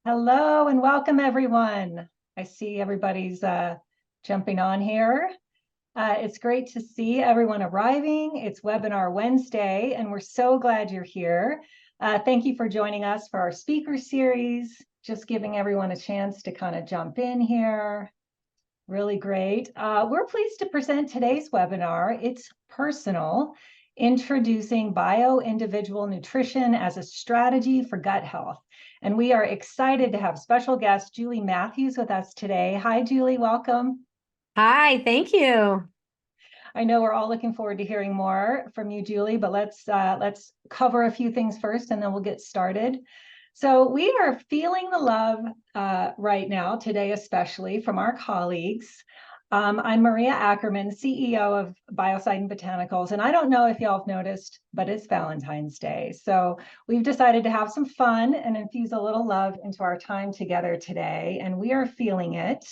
Hello and welcome everyone. I see everybody's jumping on here. It's great to see everyone arriving. It's Webinar Wednesday and we're so glad you're here. Thank you for joining us for our speaker series, just giving everyone a chance to kind of jump in here. Really great. We're pleased to present today's webinar. It's personal, introducing BioIndividual Nutrition as a strategy for gut health. And we are excited to have special guest Julie Matthews with us today. Hi, Julie, welcome. Hi, thank you. I know we're all looking forward to hearing more from you, Julie, but let's cover a few things first and then we'll get started. So we are feeling the love right now, today especially, from our colleagues. I'm Maria Ackerman, CEO of BioIndividual Botanicals, and I don't know if y'all have noticed, but it's Valentine's Day. So we've decided to have some fun and infuse a little love into our time together today, and we are feeling it.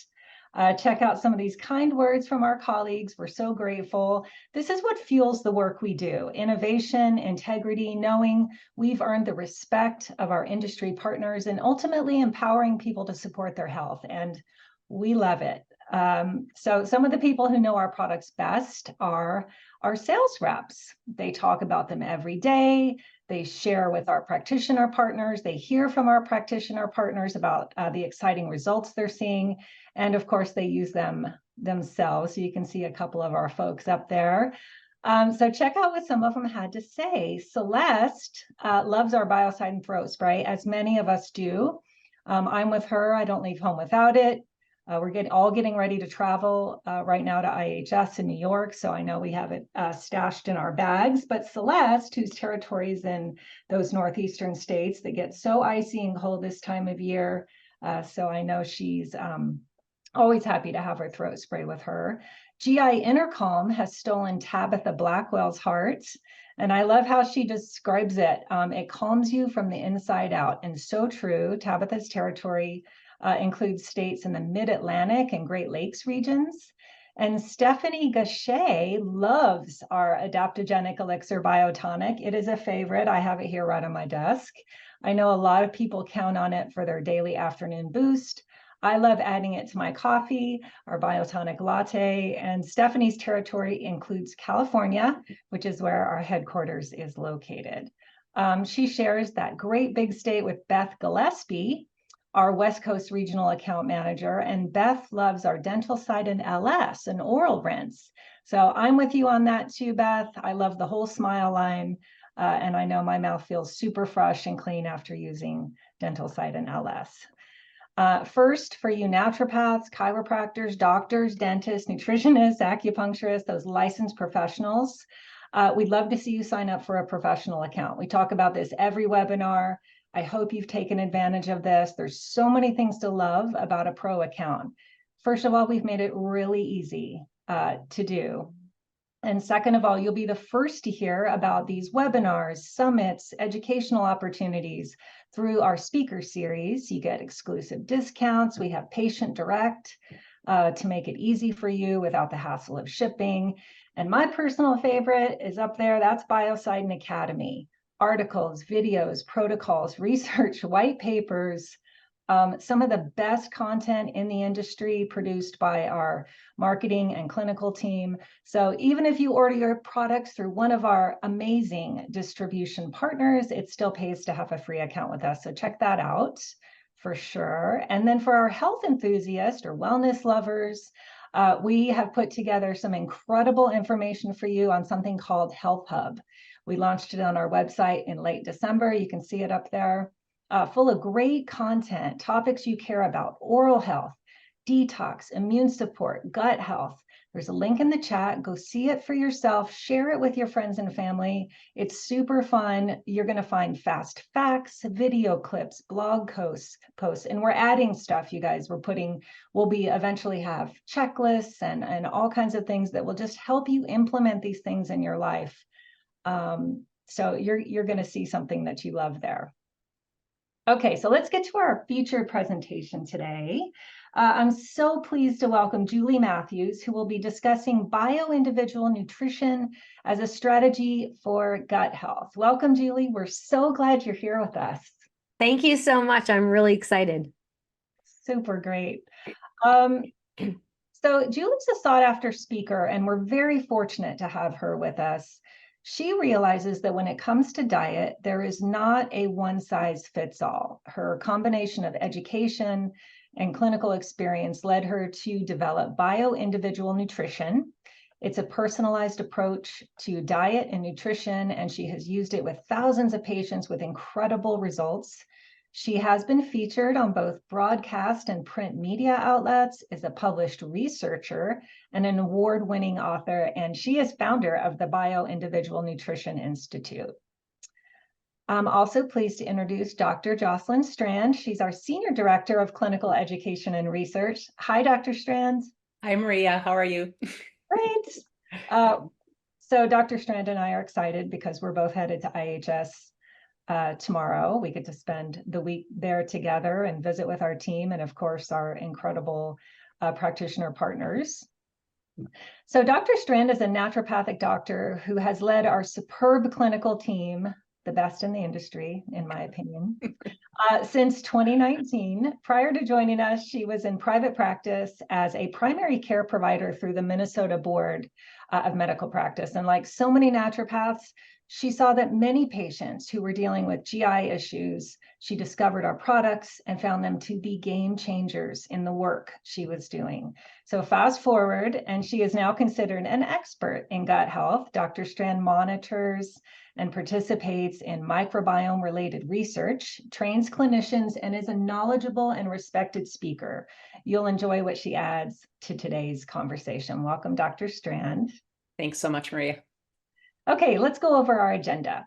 Check out some of these kind words from our colleagues. We're so grateful. This is what fuels the work we do: innovation, integrity, knowing we've earned the respect of our industry partners, and ultimately empowering people to support their health. And we love it. So some of the people who know our products best are our sales reps. They talk about them every day. They share with our practitioner partners. They hear from our practitioner partners about the exciting results they're seeing. And of course, they use them themselves. So you can see a couple of our folks up there. So check out what some of them had to say. Celeste loves our Biocide and Throat Spray, as many of us do. I'm with her. I don't leave home without it. We're all getting ready to travel right now to IHS in New York, so I know we have it stashed in our bags. But Celeste, whose territory is in those northeastern states that get so icy and cold this time of year, so I know she's always happy to have her throat spray with her. GI Intercalm has stolen Tabitha Blackwell's heart, and I love how she describes it. It calms you from the inside out, and so true. Tabitha's territory includes states in the Mid-Atlantic and Great Lakes regions. And Stephanie Gachet loves our adaptogenic elixir biotonic. It is a favorite. I have it here right on my desk. I know a lot of people count on it for their daily afternoon boost. I love adding it to my coffee, our biotonic latte, and Stephanie's territory includes California, which is where our headquarters is located. She shares that great big state with Beth Gillespie, our West Coast Regional Account Manager, and Beth loves our Dental Side and LS, an oral rinse. So I'm with you on that too, Beth. I love the whole Smile line, and I know my mouth feels super fresh and clean after using Dental Side and LS. First, for you naturopaths, chiropractors, doctors, dentists, nutritionists, acupuncturists, those licensed professionals, we'd love to see you sign up for a professional account. We talk about this every webinar. I hope you've taken advantage of this. There's so many things to love about a pro account. First of all, we've made it really easy to do. And second of all, you'll be the first to hear about these webinars, summits, educational opportunities through our speaker series. You get exclusive discounts. We have patient direct to make it easy for you without the hassle of shipping. And my personal favorite is up there. That's Biocide Academy. Articles, videos, protocols, research, white papers, some of the best content in the industry produced by our marketing and clinical team. So even if you order your products through one of our amazing distribution partners, it still pays to have a free account with us. So check that out for sure. And then for our health enthusiasts or wellness lovers, we have put together some incredible information for you on something called Health Hub. We launched it on our website in late December. You can see it up there, full of great content, topics you care about: oral health, detox, immune support, gut health. There's a link in the chat. Go see it for yourself. Share it with your friends and family. It's super fun. You're going to find fast facts, video clips, blog posts, and we're adding stuff, you guys. We'll be eventually have checklists and all kinds of things that will just help you implement these things in your life. So you're going to see something that you love there. Okay, so let's get to our featured presentation today. I'm so pleased to welcome Julie Matthews, who will be discussing BioIndividual Nutrition as a strategy for gut health. Welcome, Julie. We're so glad you're here with us. Thank you so much. I'm really excited. Super great. Um, so Julie's a sought after speaker, and we're very fortunate to have her with us. She realizes that when it comes to diet, there is not a one size fits all. Her combination of education and clinical experience led her to develop BioIndividual Nutrition. It's a personalized approach to diet and nutrition, and she has used it with thousands of patients with incredible results. She has been featured on both broadcast and print media outlets, is a published researcher and an award-winning author, and she is founder of the BioIndividual Nutrition Institute. I'm also pleased to introduce Dr. Jocelyn Strand. She's our Senior Director of Clinical Education and Research. Hi, Dr. Strand. Hi, Maria. How are you? Great. So Dr. Strand and I are excited because we're both headed to IHS tomorrow. We get to spend the week there together and visit with our team and, of course, our incredible practitioner partners. So Dr. Strand is a naturopathic doctor who has led our superb clinical team, the best in the industry, in my opinion, since 2019. Prior to joining us, she was in private practice as a primary care provider through the Minnesota Board of Medical Practice. And like so many naturopaths, she saw that many patients who were dealing with GI issues, she discovered our products and found them to be game changers in the work she was doing. So fast forward, and she is now considered an expert in gut health. Dr. Strand monitors and participates in microbiome-related research, trains clinicians, and is a knowledgeable and respected speaker. You'll enjoy what she adds to today's conversation. Welcome, Dr. Strand. Thanks so much, Maria. Okay, let's go over our agenda.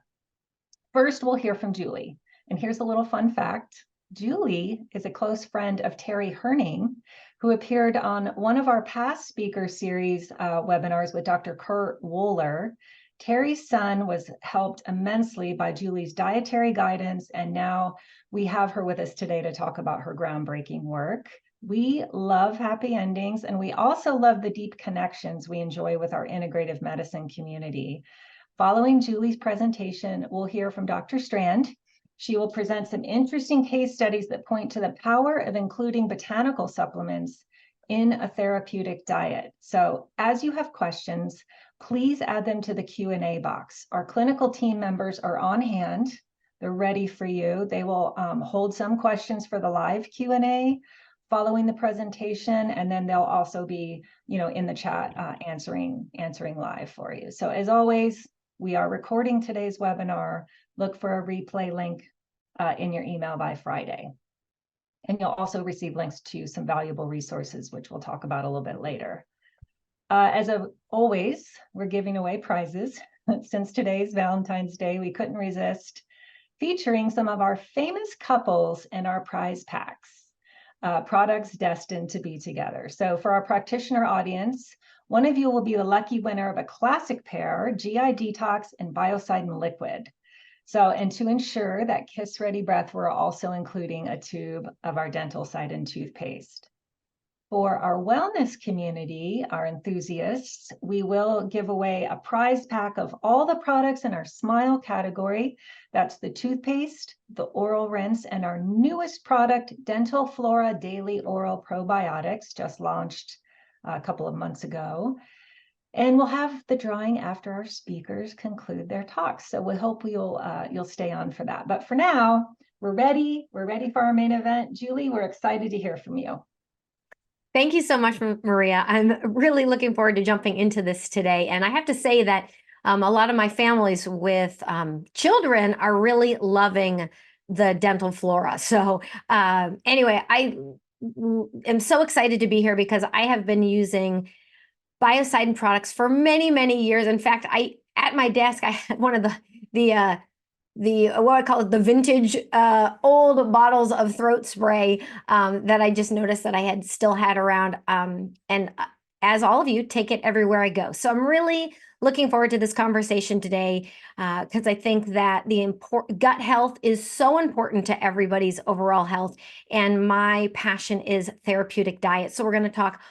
First, we'll hear from Julie. And here's a little fun fact. Julie is a close friend of Terry Herning, who appeared on one of our past speaker series webinars with Dr. Kurt Wohler. Terry's son was helped immensely by Julie's dietary guidance, and now we have her with us today to talk about her groundbreaking work. We love happy endings, and we also love the deep connections we enjoy with our integrative medicine community. Following Julie's presentation, we'll hear from Dr. Strand. She will present some interesting case studies that point to the power of including botanical supplements in a therapeutic diet. So as you have questions, please add them to the Q&A box. Our clinical team members are on hand. They're ready for you. They will hold some questions for the live Q&A following the presentation, and then they'll also be, in the chat answering live for you. So as always, we are recording today's webinar. Look for a replay link in your email by Friday. And you'll also receive links to some valuable resources, which we'll talk about a little bit later. As always, we're giving away prizes. Since today's Valentine's Day, we couldn't resist featuring some of our famous couples in our prize packs, products destined to be together. So for our practitioner audience, one of you will be the lucky winner of a classic pair, GI Detox and Biocidin Liquid. So, and to ensure that Kiss Ready Breath, we're also including a tube of our Dental Cidin toothpaste. For our wellness community, our enthusiasts, we will give away a prize pack of all the products in our Smile category. That's the toothpaste, the oral rinse, and our newest product, Dental Flora Daily Oral Probiotics, just launched a couple of months ago. And we'll have the drawing after our speakers conclude their talks. So we hope you'll stay on for that. But for now, we're ready. We're ready for our main event. Julie, we're excited to hear from you. Thank you so much, Maria. I'm really looking forward to jumping into this today. And I have to say that a lot of my families with children are really loving the dental flora. So anyway, I am so excited to be here because I have been using Biocidin products for many, many years. In fact, at my desk, I had one of the what I call it, the vintage old bottles of throat spray that I just noticed that I had still had around. And as all of you, take it everywhere I go. So I'm really looking forward to this conversation today because I think that the gut health is so important to everybody's overall health. And my passion is therapeutic diet. So we're going to talk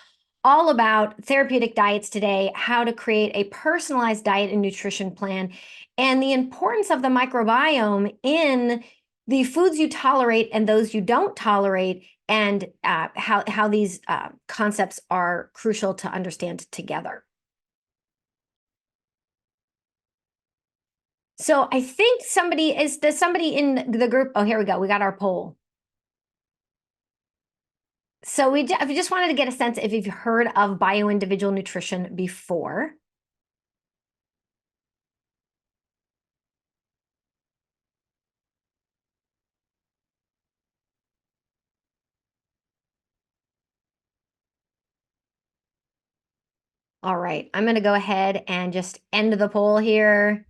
all about therapeutic diets today, how to create a personalized diet and nutrition plan, and the importance of the microbiome in the foods you tolerate and those you don't tolerate, and how these concepts are crucial to understand together. So I think does somebody in the group, oh, here we go, we got our poll. So we just wanted to get a sense if you've heard of BioIndividual Nutrition before. All right, I'm going to go ahead and just end the poll here.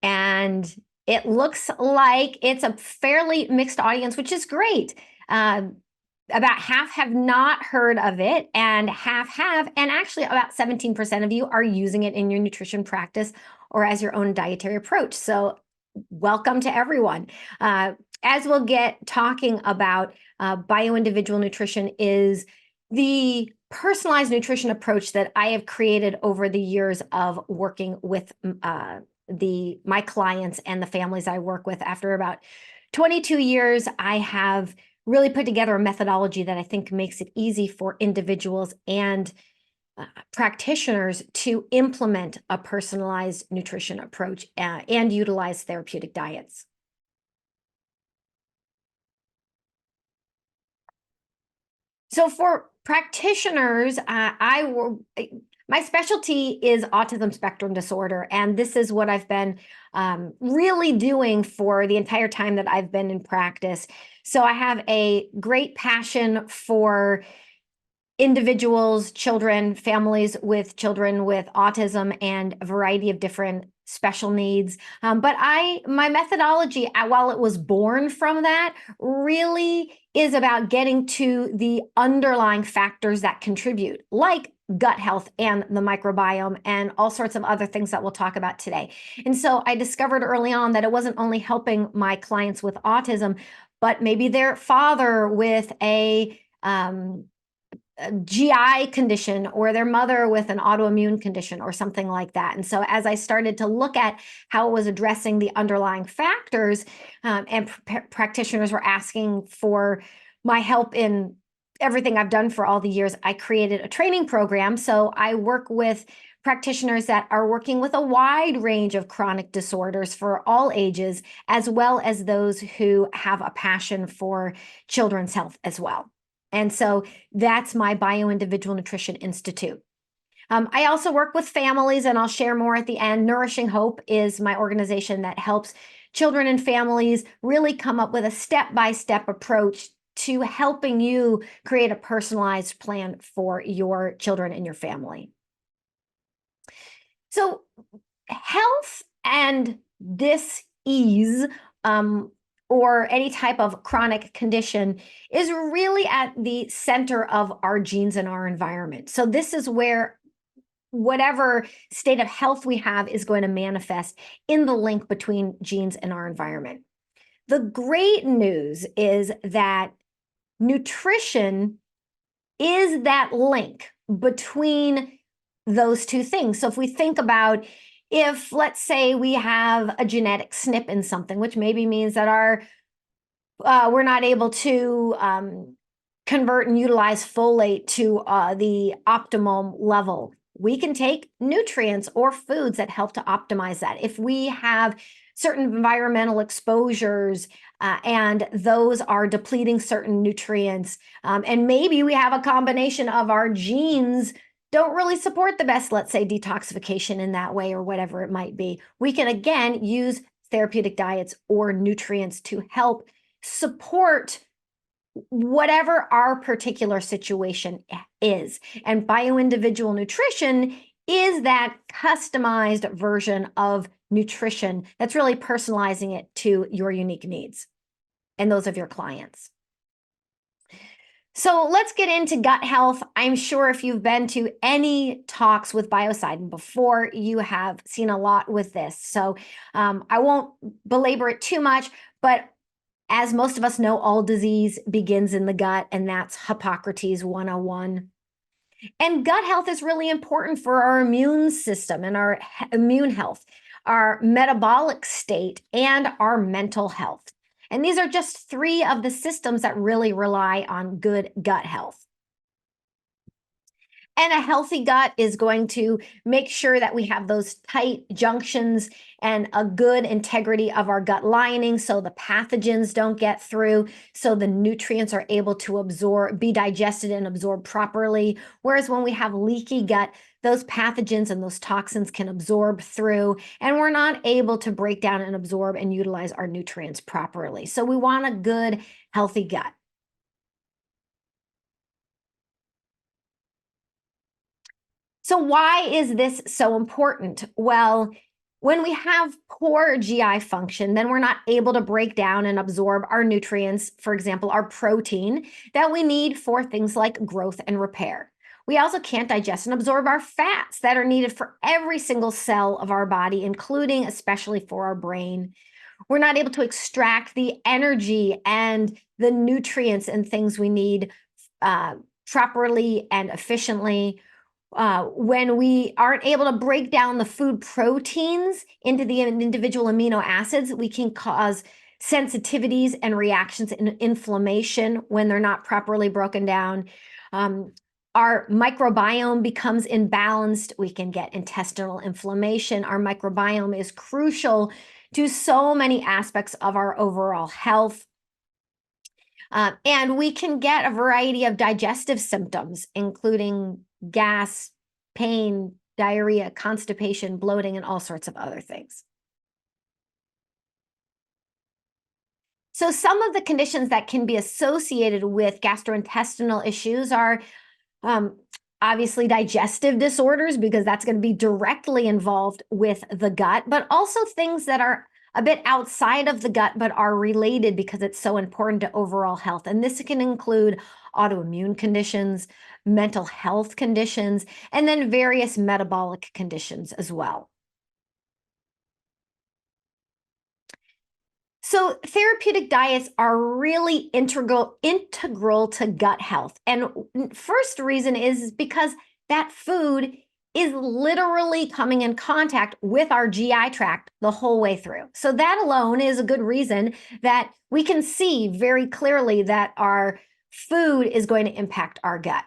And it looks like it's a fairly mixed audience, which is great. About half have not heard of it, and half have, and actually about 17% of you are using it in your nutrition practice or as your own dietary approach. So welcome to everyone. As we'll get talking about, BioIndividual Nutrition is the personalized nutrition approach that I have created over the years of working with my clients and the families I work with. After about 22 years, I have really put together a methodology that I think makes it easy for individuals and practitioners to implement a personalized nutrition approach and utilize therapeutic diets. So for practitioners, my specialty is autism spectrum disorder, and this is what I've been really doing for the entire time that I've been in practice. So I have a great passion for individuals, children, families with children with autism and a variety of different special needs. But my methodology, while it was born from that, really is about getting to the underlying factors that contribute, like gut health and the microbiome and all sorts of other things that we'll talk about today. And so I discovered early on that it wasn't only helping my clients with autism, but maybe their father with a GI condition, or their mother with an autoimmune condition or something like that. And so as I started to look at how it was addressing the underlying factors, and practitioners were asking for my help in everything I've done for all the years, I created a training program. So I work with practitioners that are working with a wide range of chronic disorders for all ages, as well as those who have a passion for children's health as well. And so that's my BioIndividual Nutrition Institute. I also work with families, and I'll share more at the end. Nourishing Hope is my organization that helps children and families really come up with a step-by-step approach to helping you create a personalized plan for your children and your family. So health and dis-ease, or any type of chronic condition, is really at the center of our genes and our environment. So this is where whatever state of health we have is going to manifest in the link between genes and our environment. The great news is that nutrition is that link between those two things. So if we think about, if let's say we have a genetic SNP in something, which maybe means that we're not able to convert and utilize folate to the optimum level, we can take nutrients or foods that help to optimize that. If we have certain environmental exposures and those are depleting certain nutrients, and maybe we have a combination of our genes don't really support the best, let's say, detoxification in that way or whatever it might be, we can again use therapeutic diets or nutrients to help support whatever our particular situation is. And BioIndividual Nutrition is that customized version of nutrition that's really personalizing it to your unique needs and those of your clients. So let's get into gut health. I'm sure if you've been to any talks with Biocidin before, you have seen a lot with this. So I won't belabor it too much, but as most of us know, all disease begins in the gut, and that's Hippocrates 101. And gut health is really important for our immune system and our immune health, our metabolic state, and our mental health. And these are just 3 of the systems that really rely on good gut health. And a healthy gut is going to make sure that we have those tight junctions and a good integrity of our gut lining so the pathogens don't get through, so the nutrients are able to be digested and absorbed properly. Whereas when we have leaky gut, those pathogens and those toxins can absorb through, and we're not able to break down and absorb and utilize our nutrients properly. So we want a good, healthy gut. So why is this so important? Well, when we have poor GI function, then we're not able to break down and absorb our nutrients, for example, our protein that we need for things like growth and repair. We also can't digest and absorb our fats that are needed for every single cell of our body, including especially for our brain. We're not able to extract the energy and the nutrients and things we need properly and efficiently. When we aren't able to break down the food proteins into the individual amino acids, we can cause sensitivities and reactions and inflammation when they're not properly broken down. Our microbiome becomes imbalanced. We can get intestinal inflammation. Our microbiome is crucial to so many aspects of our overall health. And we can get a variety of digestive symptoms, including gas, pain, diarrhea, constipation, bloating, and all sorts of other things. So some of the conditions that can be associated with gastrointestinal issues are obviously digestive disorders, because that's going to be directly involved with the gut, but also things that are a bit outside of the gut, but are related because it's so important to overall health. And this can include autoimmune conditions, mental health conditions, and then various metabolic conditions as well. So therapeutic diets are really integral to gut health. And first reason is because that food is literally coming in contact with our GI tract the whole way through. So that alone is a good reason that we can see very clearly that our food is going to impact our gut.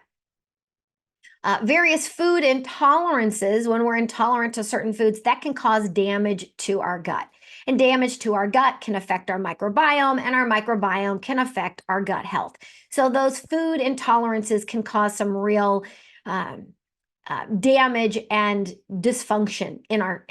Various food intolerances, when we're intolerant to certain foods, that can cause damage to our gut. And damage to our gut can affect our microbiome, and our microbiome can affect our gut health. So those food intolerances can cause some real damage and dysfunction in our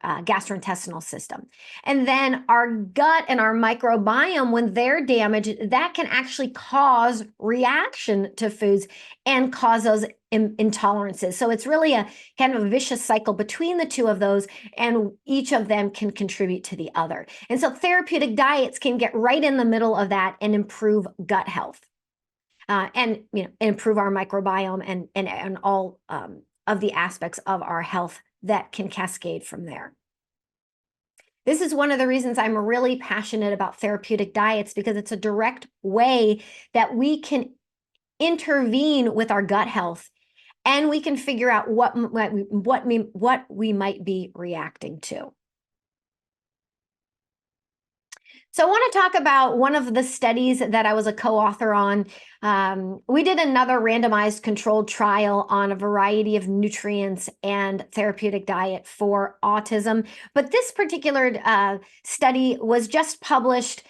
gastrointestinal system. And then our gut and our microbiome, when they're damaged, that can actually cause reaction to foods and cause those intolerances. So it's really a kind of a vicious cycle between the two of those, and each of them can contribute to the other. And so therapeutic diets can get right in the middle of that and improve gut health. And improve our microbiome and all of the aspects of our health that can cascade from there. This is one of the reasons I'm really passionate about therapeutic diets, because it's a direct way that we can intervene with our gut health, and we can figure out what we might be reacting to. So I want to talk about one of the studies that I was a co-author on. We did another randomized controlled trial on a variety of nutrients and therapeutic diet for autism. But this particular study was just published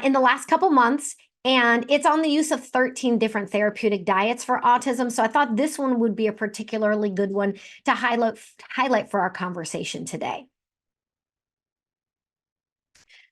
in the last couple months, and it's on the use of 13 different therapeutic diets for autism. So I thought this one would be a particularly good one to highlight for our conversation today.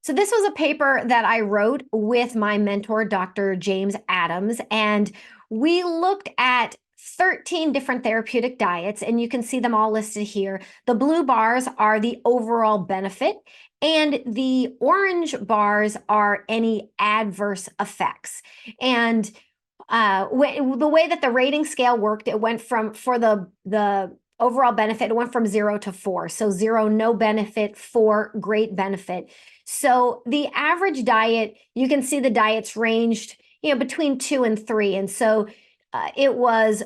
So this was a paper that I wrote with my mentor, Dr. James Adams, and we looked at 13 different therapeutic diets, and you can see them all listed here. The blue bars are the overall benefit, and the orange bars are any adverse effects. And the way that the rating scale worked, it went from, for the overall benefit, it went from 0 to 4. So 0, no benefit, 4, great benefit. So the average diet, you can see the diets ranged, between 2 and 3. And so it was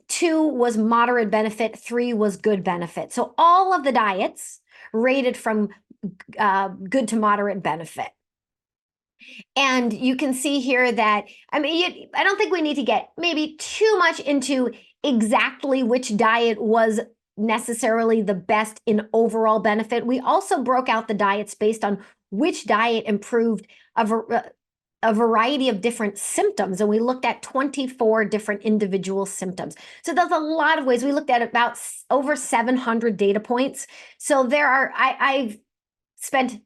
2 was moderate benefit, 3 was good benefit. So all of the diets rated from good to moderate benefit. And you can see here that, I mean, I don't think we need to get maybe too much into exactly which diet was necessarily the best in overall benefit. We also broke out the diets based on which diet improved a variety of different symptoms, and we looked at 24 different individual symptoms. So there's a lot of ways. We looked at about over 700 data points. So I've spent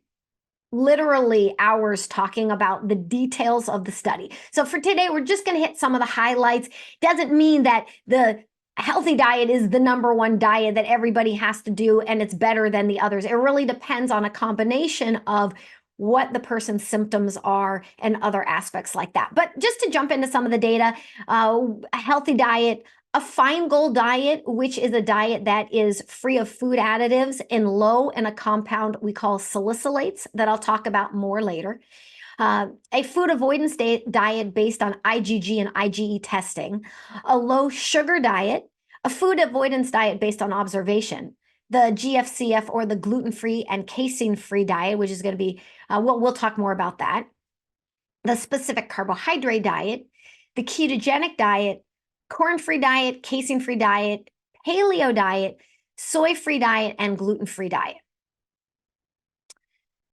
literally hours talking about the details of the study. So for today, we're just going to hit some of the highlights. Doesn't mean that the healthy diet is the number one diet that everybody has to do and it's better than the others. It really depends on a combination of what the person's symptoms are and other aspects like that. But just to jump into some of the data, a healthy diet, a Feingold diet, which is a diet that is free of food additives and low in a compound we call salicylates that I'll talk about more later. A food avoidance diet based on IgG and IgE testing, a low sugar diet, a food avoidance diet based on observation, the GFCF or the gluten-free and casein-free diet, which is going to be, we'll talk more about that, the specific carbohydrate diet, the ketogenic diet, corn-free diet, casein-free diet, paleo diet, soy-free diet, and gluten-free diet.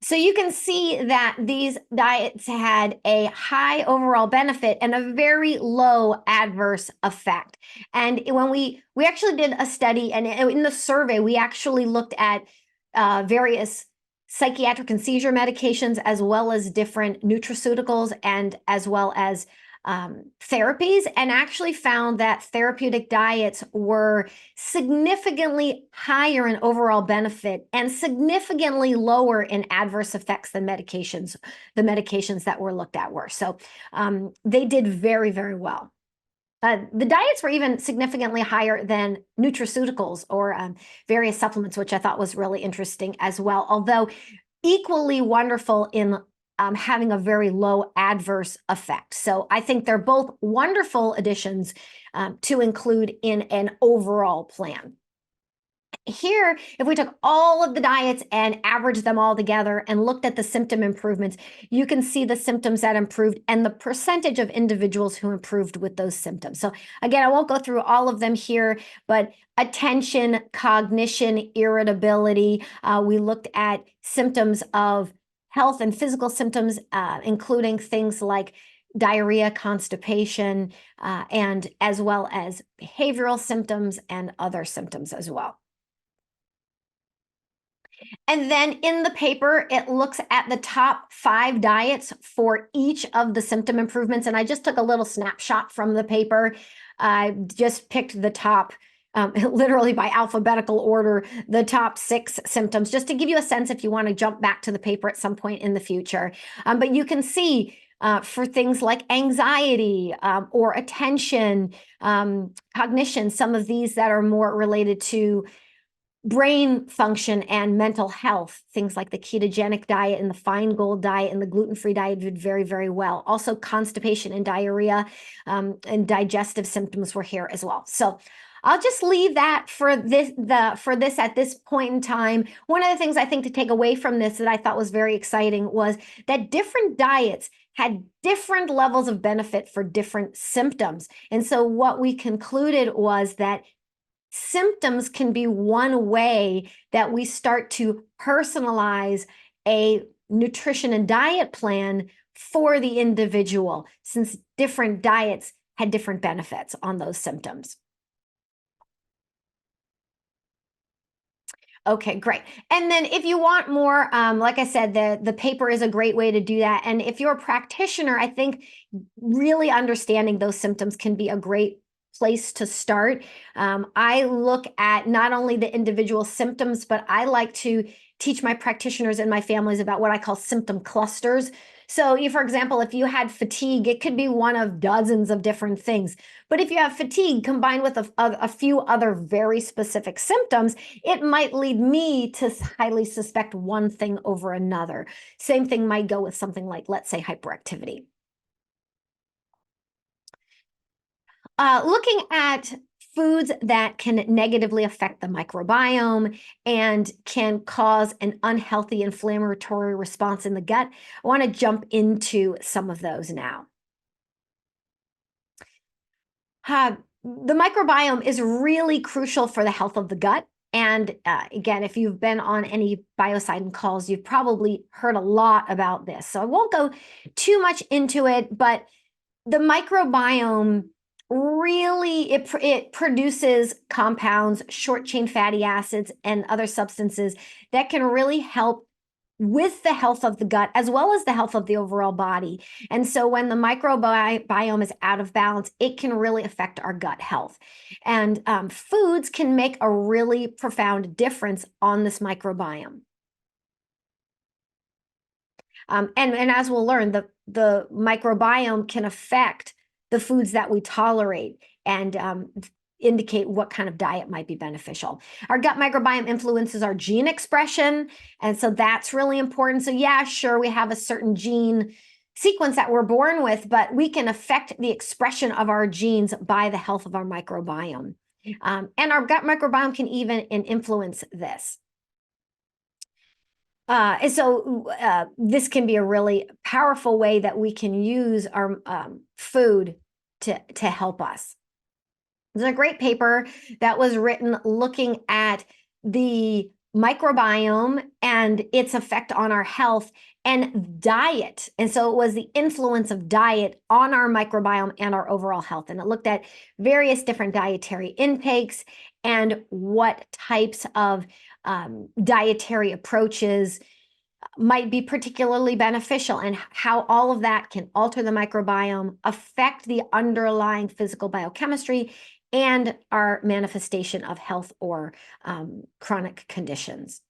So you can see that these diets had a high overall benefit and a very low adverse effect. And when we actually did a study, and in the survey, we actually looked at various psychiatric and seizure medications, as well as different nutraceuticals, and as well as therapies, and actually found that therapeutic diets were significantly higher in overall benefit and significantly lower in adverse effects than medications. The medications that were looked at were. So they did very, very well. The diets were even significantly higher than nutraceuticals or various supplements, which I thought was really interesting as well, although equally wonderful in having a very low adverse effect. So I think they're both wonderful additions to include in an overall plan. Here, if we took all of the diets and averaged them all together and looked at the symptom improvements, you can see the symptoms that improved and the percentage of individuals who improved with those symptoms. So again, I won't go through all of them here, but attention, cognition, irritability. We looked at symptoms of health and physical symptoms, including things like diarrhea, constipation, and as well as behavioral symptoms and other symptoms as well. And then in the paper, it looks at the top 5 diets for each of the symptom improvements. And I just took a little snapshot from the paper. I just picked the top, literally by alphabetical order, the top 6 symptoms, just to give you a sense if you want to jump back to the paper at some point in the future. But you can see for things like anxiety or attention, cognition, some of these that are more related to brain function and mental health, things like the ketogenic diet and the Feingold diet and the gluten-free diet did very, very well. Also, constipation and diarrhea and digestive symptoms were here as well. So I'll just leave that for this at this point in time. One of the things I think to take away from this that I thought was very exciting was that different diets had different levels of benefit for different symptoms. And so what we concluded was that symptoms can be one way that we start to personalize a nutrition and diet plan for the individual, since different diets had different benefits on those symptoms. Okay, great. And then if you want more, like I said, the paper is a great way to do that. And if you're a practitioner, I think really understanding those symptoms can be a great place to start. I look at not only the individual symptoms, but I like to teach my practitioners and my families about what I call symptom clusters. So for example, if you had fatigue, it could be one of dozens of different things. But if you have fatigue combined with a few other very specific symptoms, it might lead me to highly suspect one thing over another. Same thing might go with something like, let's say, hyperactivity. Looking at foods that can negatively affect the microbiome and can cause an unhealthy inflammatory response in the gut. I want to jump into some of those now. The microbiome is really crucial for the health of the gut. And again, if you've been on any biocidin calls, you've probably heard a lot about this. So I won't go too much into it, but the microbiome really, it produces compounds, short chain fatty acids, and other substances that can really help with the health of the gut as well as the health of the overall body. And so when the microbiome is out of balance, it can really affect our gut health. And foods can make a really profound difference on this microbiome. And as we'll learn, the microbiome can affect the foods that we tolerate and indicate what kind of diet might be beneficial. Our gut microbiome influences our gene expression, and so that's really important. So yeah, sure, we have a certain gene sequence that we're born with, but we can affect the expression of our genes by the health of our microbiome. And our gut microbiome can even influence this. And so this can be a really powerful way that we can use our food to help us. There's a great paper that was written looking at the microbiome and its effect on our health and diet. And so it was the influence of diet on our microbiome and our overall health. And it looked at various different dietary intakes and what types of dietary approaches might be particularly beneficial and how all of that can alter the microbiome, affect the underlying physical biochemistry, and our manifestation of health or chronic conditions.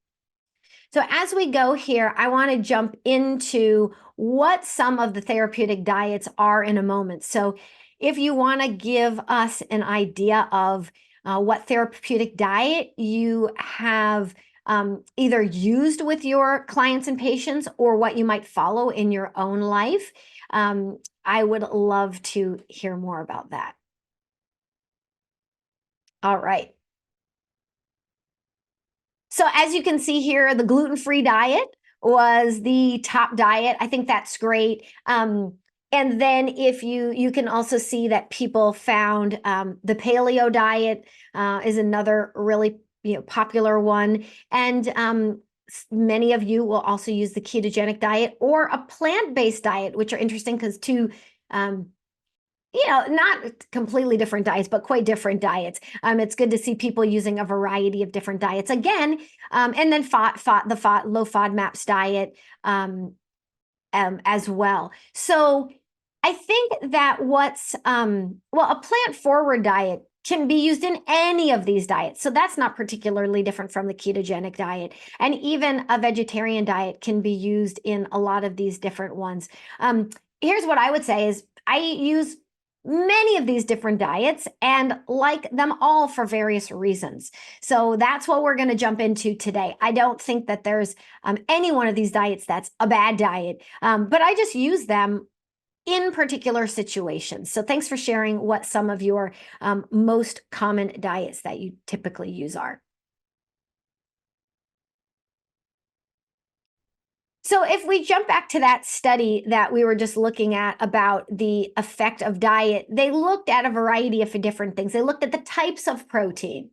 So as we go here, I want to jump into what some of the therapeutic diets are in a moment. So if you want to give us an idea of what therapeutic diet you have either used with your clients and patients or what you might follow in your own life, I would love to hear more about that. All right. So as you can see here, the gluten-free diet was the top diet. I think that's great. And then if you can also see that people found the paleo diet is another really popular one. And many of you will also use the ketogenic diet or a plant-based diet, which are interesting because two not completely different diets, but quite different diets. It's good to see people using a variety of different diets again. And then low FODMAPs diet as well. So I think that a plant-forward diet can be used in any of these diets. So that's not particularly different from the ketogenic diet. And even a vegetarian diet can be used in a lot of these different ones. Here's what I would say is I use many of these different diets and like them all for various reasons. So that's what we're going to jump into today. I don't think that there's any one of these diets that's a bad diet, but I just use them in particular situations. So thanks for sharing what some of your most common diets that you typically use are. So if we jump back to that study that we were just looking at about the effect of diet, they looked at a variety of different things. They looked at the types of protein.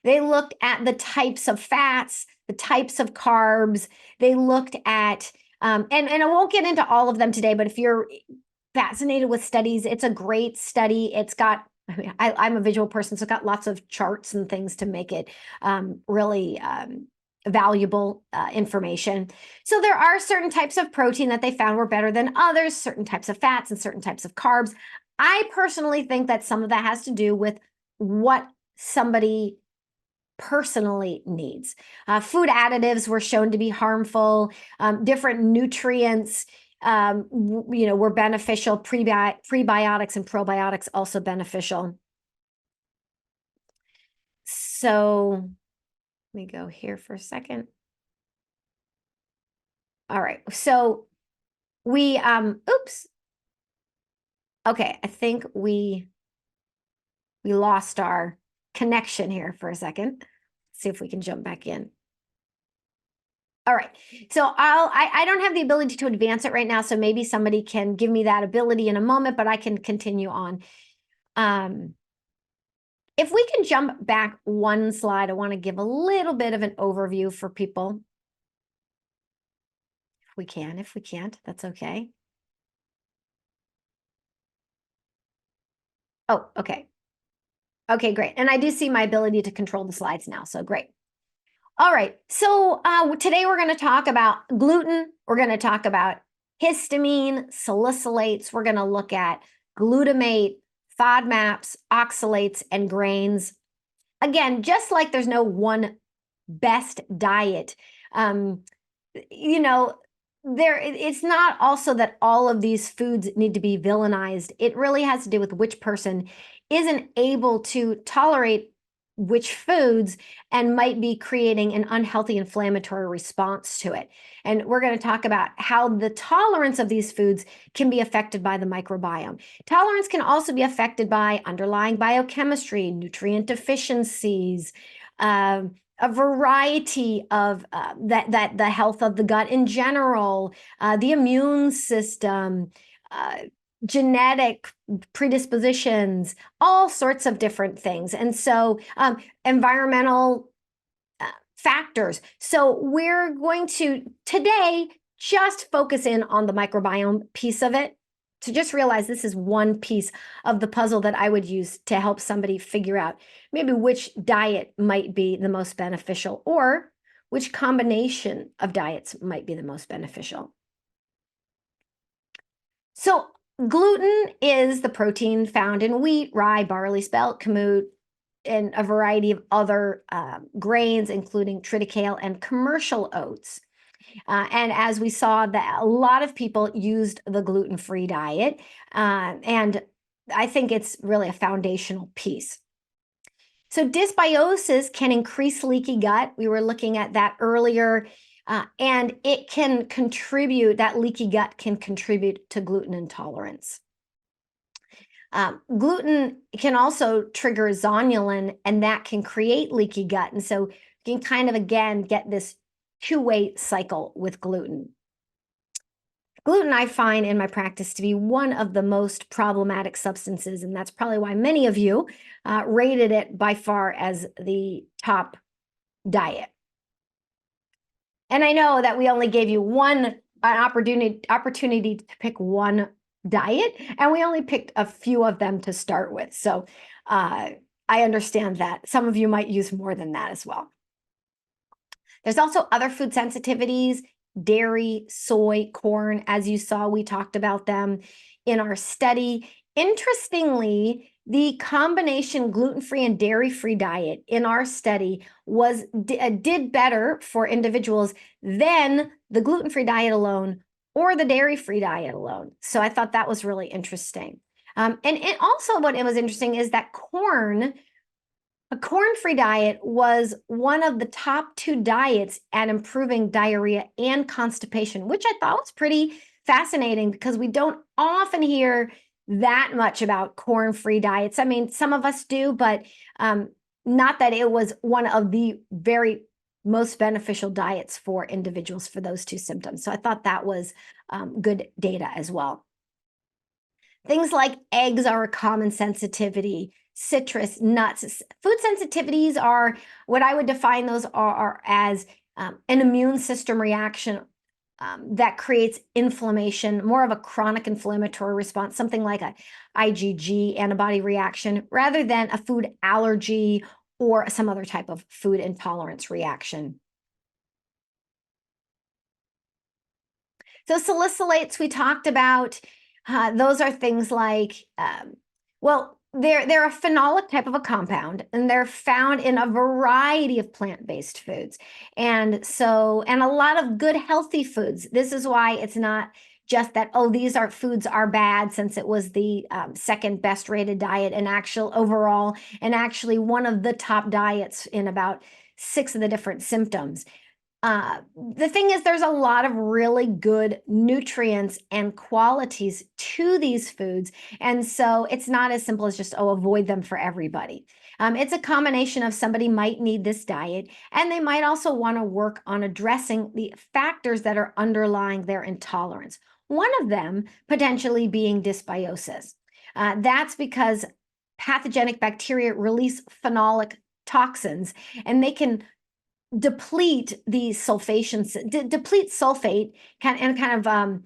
They looked at the types of fats, the types of carbs. They looked at, and I won't get into all of them today, but if you're fascinated with studies, it's a great study. It's got, I'm a visual person, so it's got lots of charts and things to make it really valuable information. So there are certain types of protein that they found were better than others, certain types of fats and certain types of carbs. I personally think that some of that has to do with what somebody personally needs. Food additives were shown to be harmful. Different nutrients were beneficial. Prebiotics and probiotics also beneficial. So let me go here for a second. All right. So we, oops. Okay. I think we We lost our connection here for a second. See if we can jump back in. All right, so I don't have the ability to advance it right now, so maybe somebody can give me that ability in a moment, but I can continue on. If we can jump back one slide, I want to give a little bit of an overview for people. If we can, if we can't, that's okay. Oh, okay. Okay, great. And I do see my ability to control the slides now, so great. All right, so today we're going to talk about gluten. We're going to talk about histamine, salicylates. We're going to look at glutamate, FODMAPs, oxalates, and grains. Again, just like there's no one best diet, it's not also that all of these foods need to be villainized. It really has to do with which person isn't able to tolerate which foods and might be creating an unhealthy inflammatory response to it. And we're going to talk about how the tolerance of these foods can be affected by the microbiome. Tolerance can also be affected by underlying biochemistry, nutrient deficiencies, a variety of the health of the gut in general, the immune system, genetic predispositions, all sorts of different things. And so environmental factors. So we're going to today just focus in on the microbiome piece of it, to just realize this is one piece of the puzzle that I would use to help somebody figure out maybe which diet might be the most beneficial or which combination of diets might be the most beneficial. So gluten is the protein found in wheat, rye, barley, spelt, kamut, and a variety of other grains, including triticale and commercial oats. And as we saw, that a lot of people used the gluten-free diet, and I think it's really a foundational piece. So dysbiosis can increase leaky gut. We were looking at that earlier, and it can contribute, that leaky gut can contribute to gluten intolerance. Gluten can also trigger zonulin, and that can create leaky gut. And so you can kind of, again, get this two-way cycle with gluten. Gluten, I find in my practice to be one of the most problematic substances, and that's probably why many of you rated it by far as the top diet. And I know that we only gave you an opportunity to pick one diet, and we only picked a few of them to start with. So I understand that some of you might use more than that as well. There's also other food sensitivities, dairy, soy, corn. As you saw, we talked about them in our study. Interestingly, the combination gluten-free and dairy-free diet in our study did better for individuals than the gluten-free diet alone or the dairy-free diet alone. So I thought that was really interesting. And also what it was interesting is that a corn-free diet was one of the top 2 diets at improving diarrhea and constipation, which I thought was pretty fascinating because we don't often hear that much about corn-free diets. I mean, some of us do, but not that it was one of the very most beneficial diets for individuals for those 2 symptoms. So I thought that was good data as well. Things like eggs are a common sensitivity. Citrus, nuts. Food sensitivities are what I would define those are as an immune system reaction that creates inflammation, more of a chronic inflammatory response, something like a IgG antibody reaction, rather than a food allergy or some other type of food intolerance reaction. So salicylates we talked about, those are things like, they're a phenolic type of a compound, and they're found in a variety of plant-based foods. And a lot of good, healthy foods. This is why it's not just that, oh, these foods are bad, since it was the second best rated diet and overall, and actually one of the top diets in about 6 of the different symptoms. The thing is, there's a lot of really good nutrients and qualities to these foods. And so it's not as simple as just, oh, avoid them for everybody. It's a combination of somebody might need this diet, and they might also want to work on addressing the factors that are underlying their intolerance. One of them potentially being dysbiosis. That's because pathogenic bacteria release phenolic toxins, and they can deplete the deplete sulfate and kind of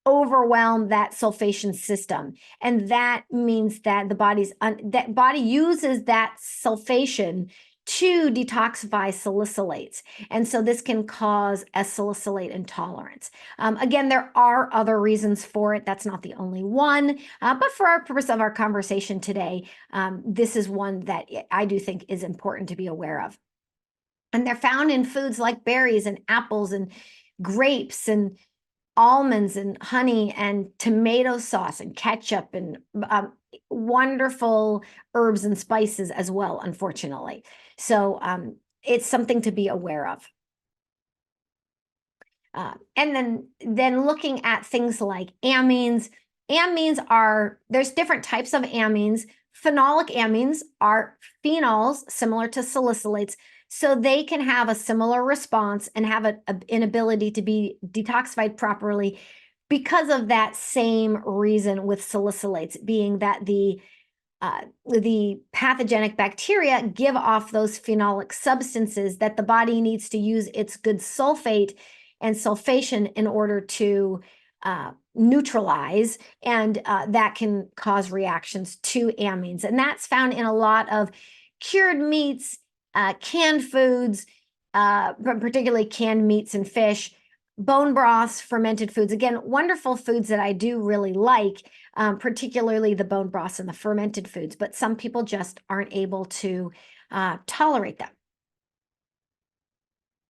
overwhelm that sulfation system, and that means that that body uses that sulfation to detoxify salicylates, and so this can cause a salicylate intolerance. Again, there are other reasons for it. That's not the only one, but for our purpose of our conversation today, this is one that I do think is important to be aware of. And they're found in foods like berries and apples and grapes and almonds and honey and tomato sauce and ketchup and wonderful herbs and spices as well, unfortunately. So it's something to be aware of. And then looking at things like amines. There's different types of amines. Phenolic amines are phenols similar to salicylates, so they can have a similar response and have an ability to be detoxified properly because of that same reason with salicylates, being that the pathogenic bacteria give off those phenolic substances that the body needs to use its good sulfate and sulfation in order to neutralize, and that can cause reactions to amines. And that's found in a lot of cured meats, canned foods, particularly canned meats and fish, bone broths, fermented foods. Again, wonderful foods that I do really like, particularly the bone broths and the fermented foods, but some people just aren't able to tolerate them.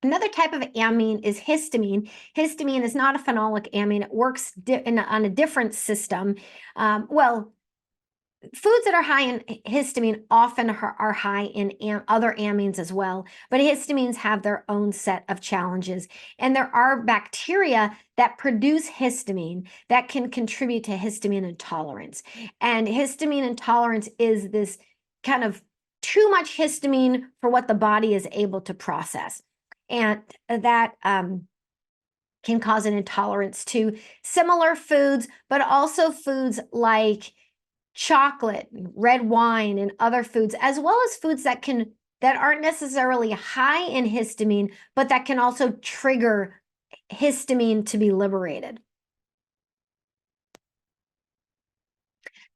Another type of amine is histamine. Histamine is not a phenolic amine. It works on a different system. Foods that are high in histamine often are high in other amines as well, but histamines have their own set of challenges. And there are bacteria that produce histamine that can contribute to histamine intolerance. And histamine intolerance is this kind of too much histamine for what the body is able to process. And that can cause an intolerance to similar foods, but also foods like chocolate, red wine, and other foods, as well as foods that aren't necessarily high in histamine, but that can also trigger histamine to be liberated.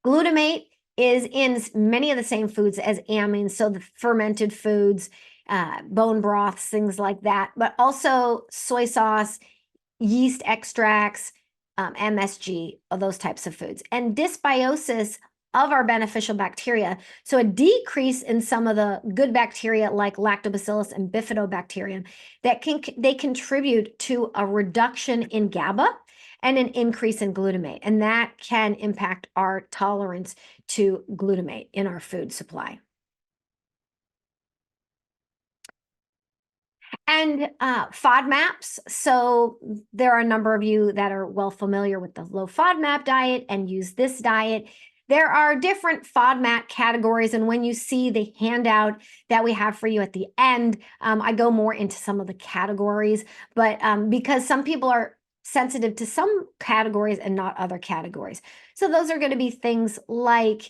Glutamate is in many of the same foods as amines, so the fermented foods, bone broths, things like that, but also soy sauce, yeast extracts, MSG, those types of foods. And dysbiosis of our beneficial bacteria, so a decrease in some of the good bacteria like lactobacillus and bifidobacterium, they contribute to a reduction in GABA and an increase in glutamate, and that can impact our tolerance to glutamate in our food supply. And FODMAPs. So there are a number of you that are well familiar with the low FODMAP diet and use this diet. There are different FODMAP categories, and when you see the handout that we have for you at the end, I go more into some of the categories, but because some people are sensitive to some categories and not other categories. So those are going to be things like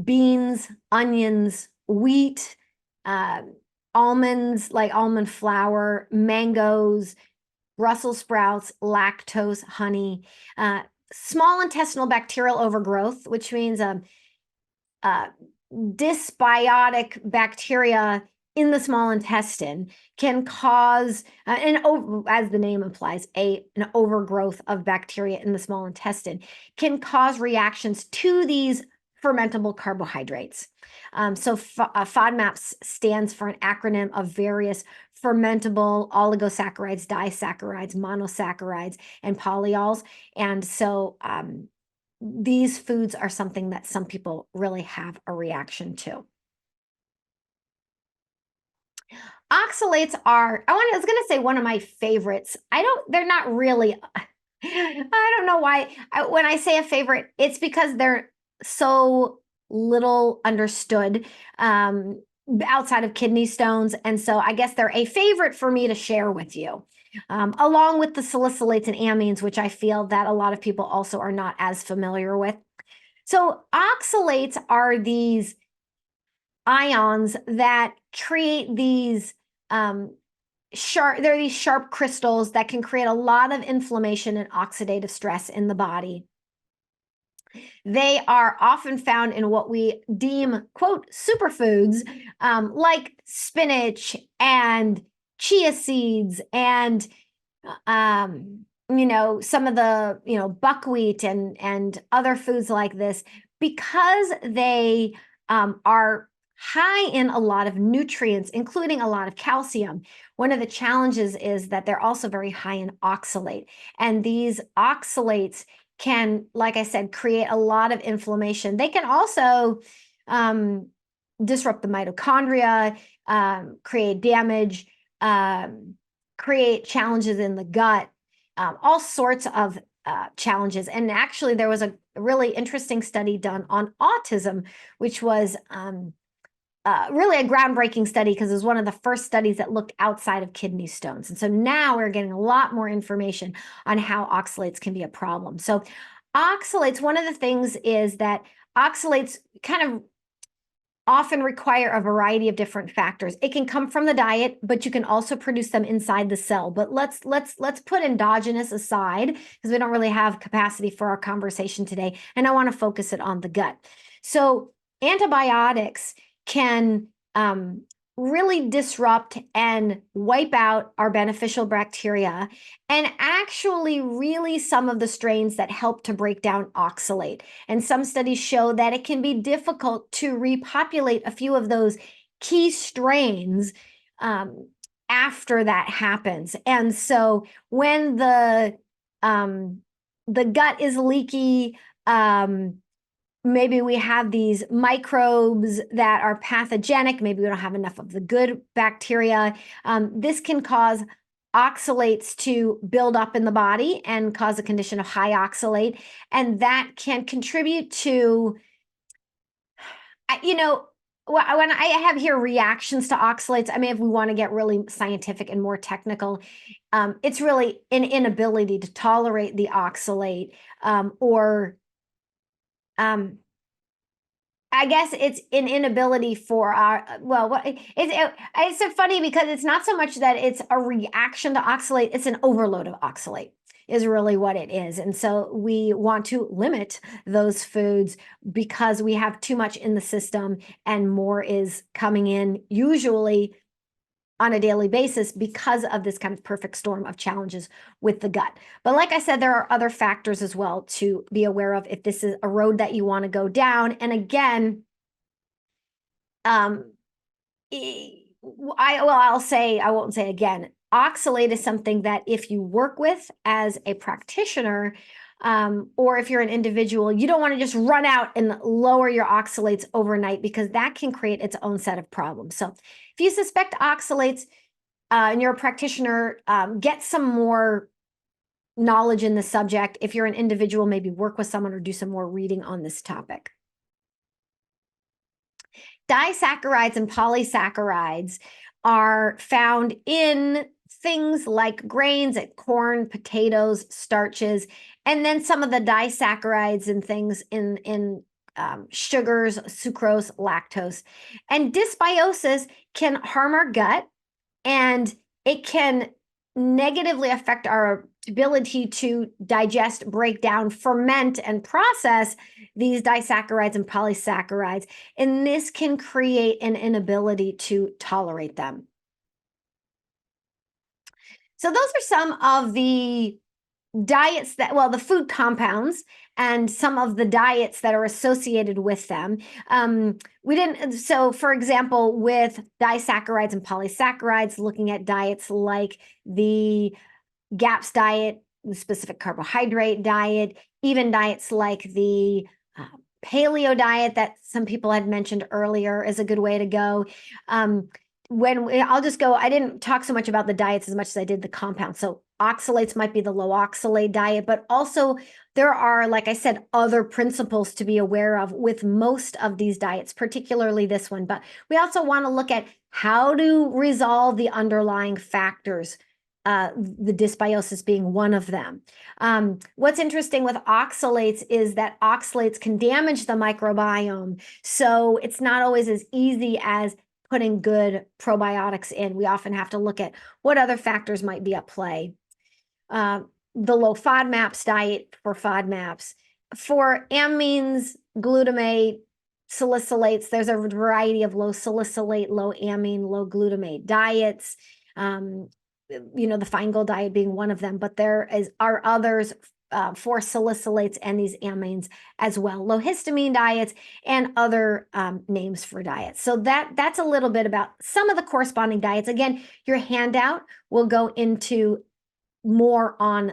beans, onions, wheat, almonds, like almond flour, mangoes, Brussels sprouts, lactose, honey, small intestinal bacterial overgrowth, which means dysbiotic bacteria in the small intestine can cause, as the name implies, an overgrowth of bacteria in the small intestine can cause reactions to these fermentable carbohydrates. So FODMAPs stands for an acronym of various fermentable oligosaccharides, disaccharides, monosaccharides, and polyols. And so these foods are something that some people really have a reaction to. Oxalates are, I was going to say one of my favorites. They're not really, I don't know why. When I say a favorite, it's because they're so little understood outside of kidney stones. And so I guess they're a favorite for me to share with you, along with the salicylates and amines, which I feel that a lot of people also are not as familiar with. So oxalates are these ions that create these they're these sharp crystals that can create a lot of inflammation and oxidative stress in the body. They are often found in what we deem, quote, superfoods, like spinach and chia seeds and, some of the, buckwheat and other foods like this, because they are high in a lot of nutrients, including a lot of calcium. One of the challenges is that they're also very high in oxalate. And these oxalates can, like I said, create a lot of inflammation. They can also disrupt the mitochondria, create damage, create challenges in the gut, all sorts of challenges. And actually, there was a really interesting study done on autism, which was really a groundbreaking study because it was one of the first studies that looked outside of kidney stones. And so now we're getting a lot more information on how oxalates can be a problem. So oxalates, one of the things is that oxalates kind of often require a variety of different factors. It can come from the diet, but you can also produce them inside the cell. But let's put endogenous aside because we don't really have capacity for our conversation today. And I want to focus it on the gut. So antibiotics can really disrupt and wipe out our beneficial bacteria, and actually really some of the strains that help to break down oxalate. And some studies show that it can be difficult to repopulate a few of those key strains after that happens. And so when the gut is leaky, maybe we have these microbes that are pathogenic. Maybe we don't have enough of the good bacteria. This can cause oxalates to build up in the body and cause a condition of high oxalate. And that can contribute to, when I have here reactions to oxalates, I mean, if we want to get really scientific and more technical, it's really an inability to tolerate the oxalate, or I guess it's an inability for it's so funny because it's not so much that it's a reaction to oxalate, it's an overload of oxalate is really what it is. And so we want to limit those foods because we have too much in the system and more is coming in usually on a daily basis because of this kind of perfect storm of challenges with the gut. But like I said, there are other factors as well to be aware of if this is a road that you want to go down. And again, I won't say again, oxalate is something that if you work with as a practitioner, or if you're an individual, you don't want to just run out and lower your oxalates overnight because that can create its own set of problems. So if you suspect oxalates and you're a practitioner, get some more knowledge in the subject. If you're an individual, maybe work with someone or do some more reading on this topic. Disaccharides and polysaccharides are found in things like grains, like corn, potatoes, starches, and then some of the disaccharides and things in sugars, sucrose, lactose. And dysbiosis can harm our gut, and it can negatively affect our ability to digest, break down, ferment, and process these disaccharides and polysaccharides. And this can create an inability to tolerate them. So those are some of the diets the food compounds and some of the diets that are associated with them. So for example, with disaccharides and polysaccharides, looking at diets like the GAPS diet, the specific carbohydrate diet, even diets like the paleo diet that some people had mentioned earlier is a good way to go. I'll just go, I didn't talk so much about the diets as much as I did the compounds. So oxalates might be the low oxalate diet, but also there are, like I said, other principles to be aware of with most of these diets, particularly this one. But we also want to look at how to resolve the underlying factors, the dysbiosis being one of them. What's interesting with oxalates is that oxalates can damage the microbiome. So it's not always as easy as putting good probiotics in. We often have to look at what other factors might be at play. The low FODMAPs diet for FODMAPs. For amines, glutamate, salicylates, there's a variety of low salicylate, low amine, low glutamate diets. The Feingold diet being one of them, but are others for salicylates and these amines as well. Low histamine diets and other names for diets. So that's a little bit about some of the corresponding diets. Again, your handout will go into more on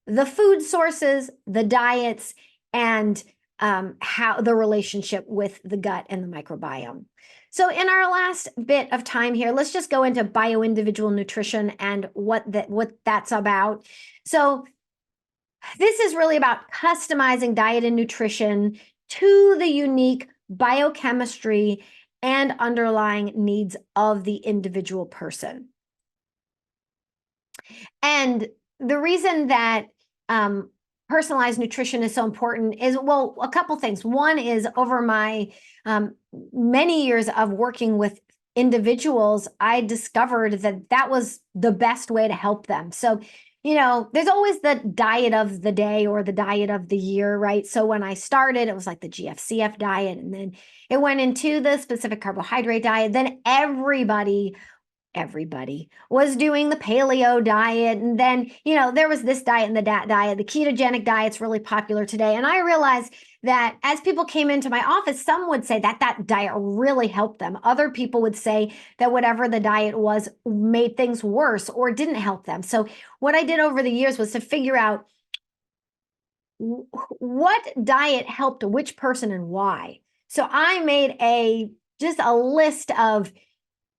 the food sources, the diets, and how the relationship with the gut and the microbiome. So in our last bit of time here, let's just go into bioindividual nutrition and what that's about. So this is really about customizing diet and nutrition to the unique biochemistry and underlying needs of the individual person. And the reason that personalized nutrition is so important is, well, a couple things. One is over my many years of working with individuals, I discovered that was the best way to help them. So, there's always the diet of the day or the diet of the year, right? So when I started, it was like the GFCF diet, and then it went into the specific carbohydrate diet. Then everybody was doing the paleo diet. And then, there was this diet and the that diet. The ketogenic diet's really popular today. And I realized that as people came into my office, some would say that diet really helped them. Other people would say that whatever the diet was made things worse or didn't help them. So what I did over the years was to figure out what diet helped which person and why. So I made just a list of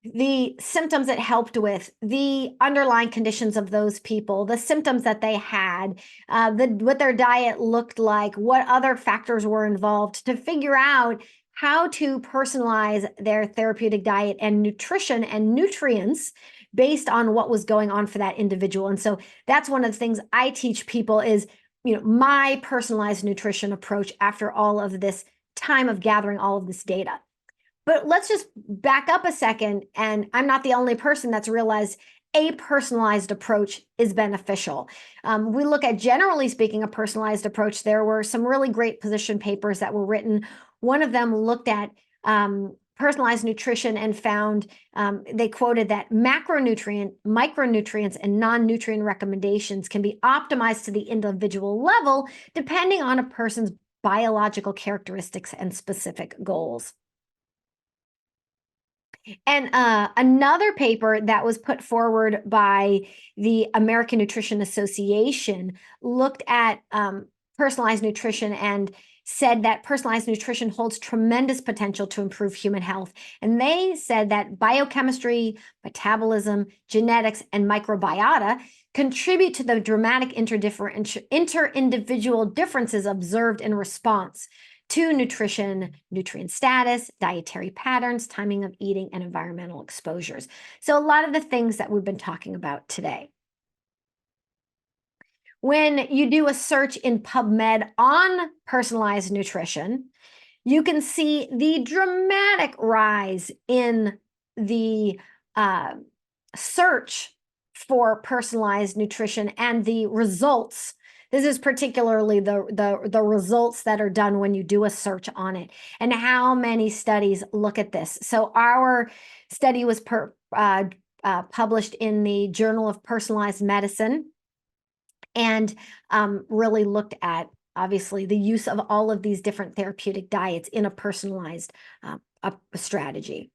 the symptoms it helped with, the underlying conditions of those people, the symptoms that they had, what their diet looked like, what other factors were involved, to figure out how to personalize their therapeutic diet and nutrition and nutrients based on what was going on for that individual. And so that's one of the things I teach people is, my personalized nutrition approach after all of this time of gathering all of this data. But let's just back up a second, and I'm not the only person that's realized a personalized approach is beneficial. We look at, generally speaking, a personalized approach. There were some really great position papers that were written. One of them looked at personalized nutrition and found, they quoted that macronutrient, micronutrients, and non-nutrient recommendations can be optimized to the individual level depending on a person's biological characteristics and specific goals. And another paper that was put forward by the American Nutrition Association looked at personalized nutrition and said that personalized nutrition holds tremendous potential to improve human health. And they said that biochemistry, metabolism, genetics, and microbiota contribute to the dramatic inter-individual differences observed in response to nutrition, nutrient status, dietary patterns, timing of eating, and environmental exposures. So a lot of the things that we've been talking about today. When you do a search in PubMed on personalized nutrition, you can see the dramatic rise in the search for personalized nutrition and the results. This is particularly the results that are done when you do a search on it, and how many studies look at this. So our study was published in the Journal of Personalized Medicine, and really looked at, obviously, the use of all of these different therapeutic diets in a personalized strategy.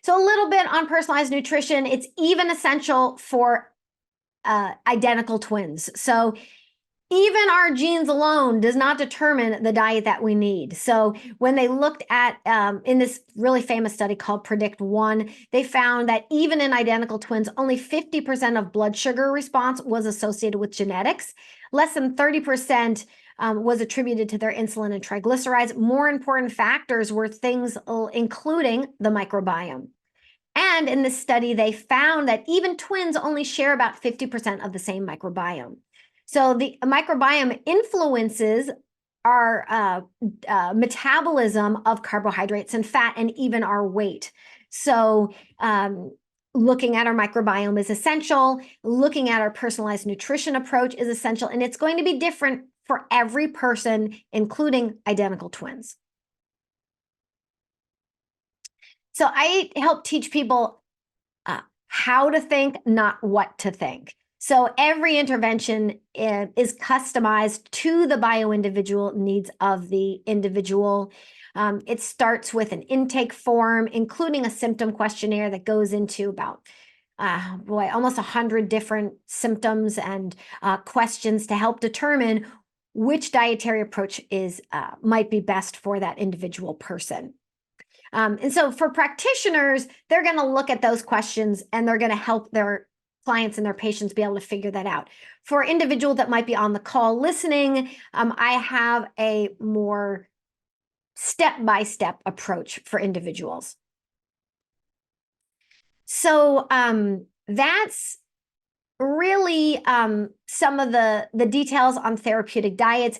So a little bit on personalized nutrition. It's even essential for identical twins. So even our genes alone does not determine the diet that we need. So when they looked at, in this really famous study called Predict 1, they found that even in identical twins, only 50% of blood sugar response was associated with genetics. Less than 30% was attributed to their insulin and triglycerides. More important factors were things including the microbiome. And in this study, they found that even twins only share about 50% of the same microbiome. So the microbiome influences our metabolism of carbohydrates and fat and even our weight. So looking at our microbiome is essential. Looking at our personalized nutrition approach is essential. And it's going to be different for every person, including identical twins. So I help teach people how to think, not what to think. So every intervention is customized to the bio-individual needs of the individual. It starts with an intake form, including a symptom questionnaire that goes into about, almost 100 different symptoms and questions to help determine which dietary approach might be best for that individual person. And so for practitioners, they're going to look at those questions and they're going to help their clients and their patients be able to figure that out. For individuals that might be on the call listening, I have a more step-by-step approach for individuals. So that's really some of the details on therapeutic diets.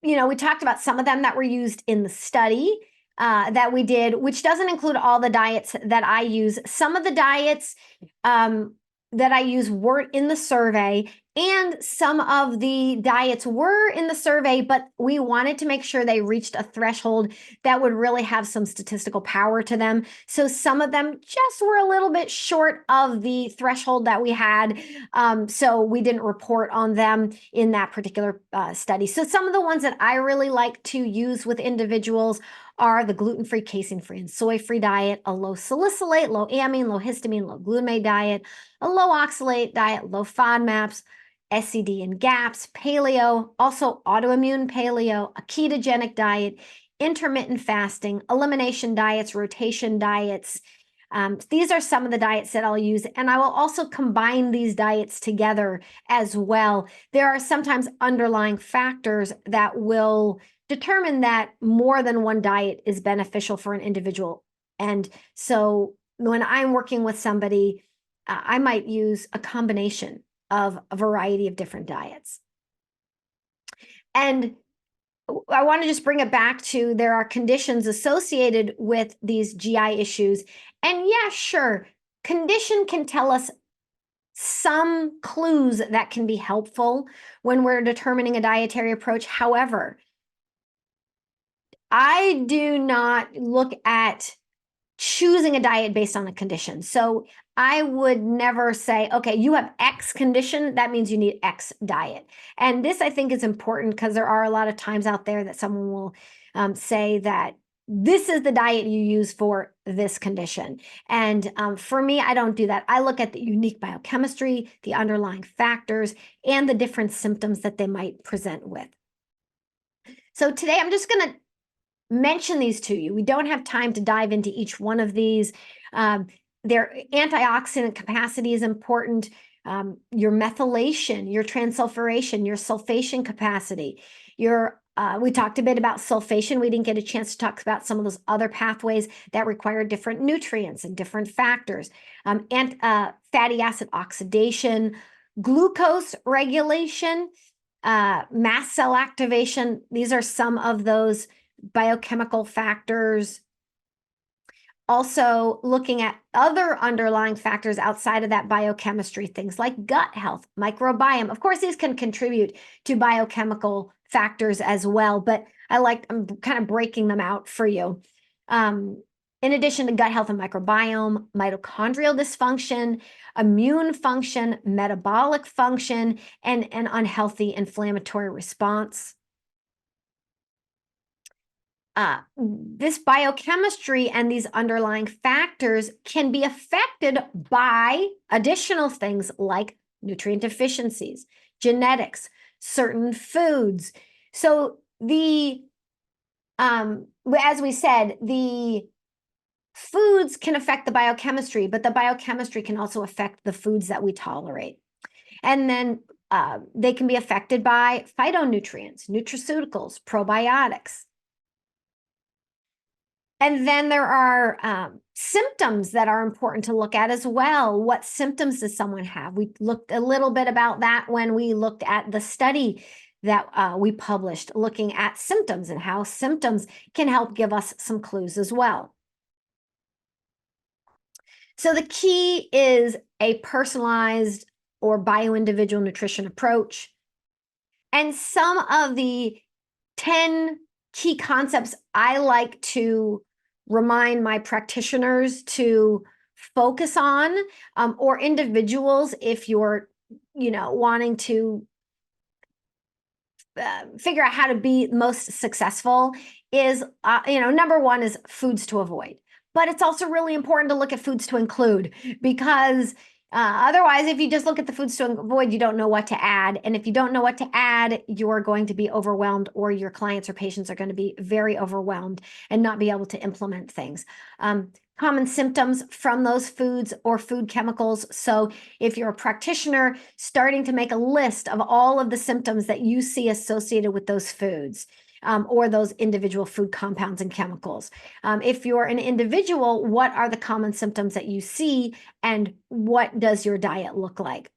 We talked about some of them that were used in the study that we did, which doesn't include all the diets that I use. Some of the diets that I use weren't in the survey, and some of the diets were in the survey, but we wanted to make sure they reached a threshold that would really have some statistical power to them. So some of them just were a little bit short of the threshold that we had. So we didn't report on them in that particular study. So some of the ones that I really like to use with individuals are the gluten-free, casein-free, and soy-free diet, a low salicylate, low amine, low histamine, low glutamate diet, a low oxalate diet, low FODMAPs, SCD and GAPS, paleo, also autoimmune paleo, a ketogenic diet, intermittent fasting, elimination diets, rotation diets. These are some of the diets that I'll use, and I will also combine these diets together as well. There are sometimes underlying factors that will determine that more than one diet is beneficial for an individual. And so when I'm working with somebody, I might use a combination of a variety of different diets. And I want to just bring it back to there are conditions associated with these GI issues. And yeah, sure, condition can tell us some clues that can be helpful when we're determining a dietary approach. However, I do not look at choosing a diet based on a condition. So I would never say, okay, you have X condition, that means you need X diet. And this I think is important because there are a lot of times out there that someone will say that this is the diet you use for this condition. And for me, I don't do that. I look at the unique biochemistry, the underlying factors, and the different symptoms that they might present with. So today I'm just going to mention these to you. We don't have time to dive into each one of these. Their antioxidant capacity is important. Your methylation, your transsulfuration, your sulfation capacity. We talked a bit about sulfation. We didn't get a chance to talk about some of those other pathways that require different nutrients and different factors. And fatty acid oxidation, glucose regulation, mast cell activation. These are some of those biochemical factors. Also looking at other underlying factors outside of that biochemistry, things like gut health, microbiome. Of course, these can contribute to biochemical factors as well, but I'm kind of breaking them out for you. In addition to gut health and microbiome, mitochondrial dysfunction, immune function, metabolic function, and an unhealthy inflammatory response. This biochemistry and these underlying factors can be affected by additional things like nutrient deficiencies, genetics, certain foods. So as we said, the foods can affect the biochemistry, but the biochemistry can also affect the foods that we tolerate. And then they can be affected by phytonutrients, nutraceuticals, probiotics. And then there are symptoms that are important to look at as well. What symptoms does someone have? We looked a little bit about that when we looked at the study that we published, looking at symptoms and how symptoms can help give us some clues as well. So the key is a personalized or bioindividual nutrition approach. And some of the 10 key concepts I like to remind my practitioners to focus on, or individuals, if you're, wanting to figure out how to be most successful, is, number one is foods to avoid. But it's also really important to look at foods to include, because otherwise, if you just look at the foods to avoid, you don't know what to add. And if you don't know what to add, you're going to be overwhelmed, or your clients or patients are going to be very overwhelmed and not be able to implement things. Common symptoms from those foods or food chemicals. So if you're a practitioner, starting to make a list of all of the symptoms that you see associated with those foods. Or those individual food compounds and chemicals. If you're an individual, what are the common symptoms that you see, and what does your diet look like?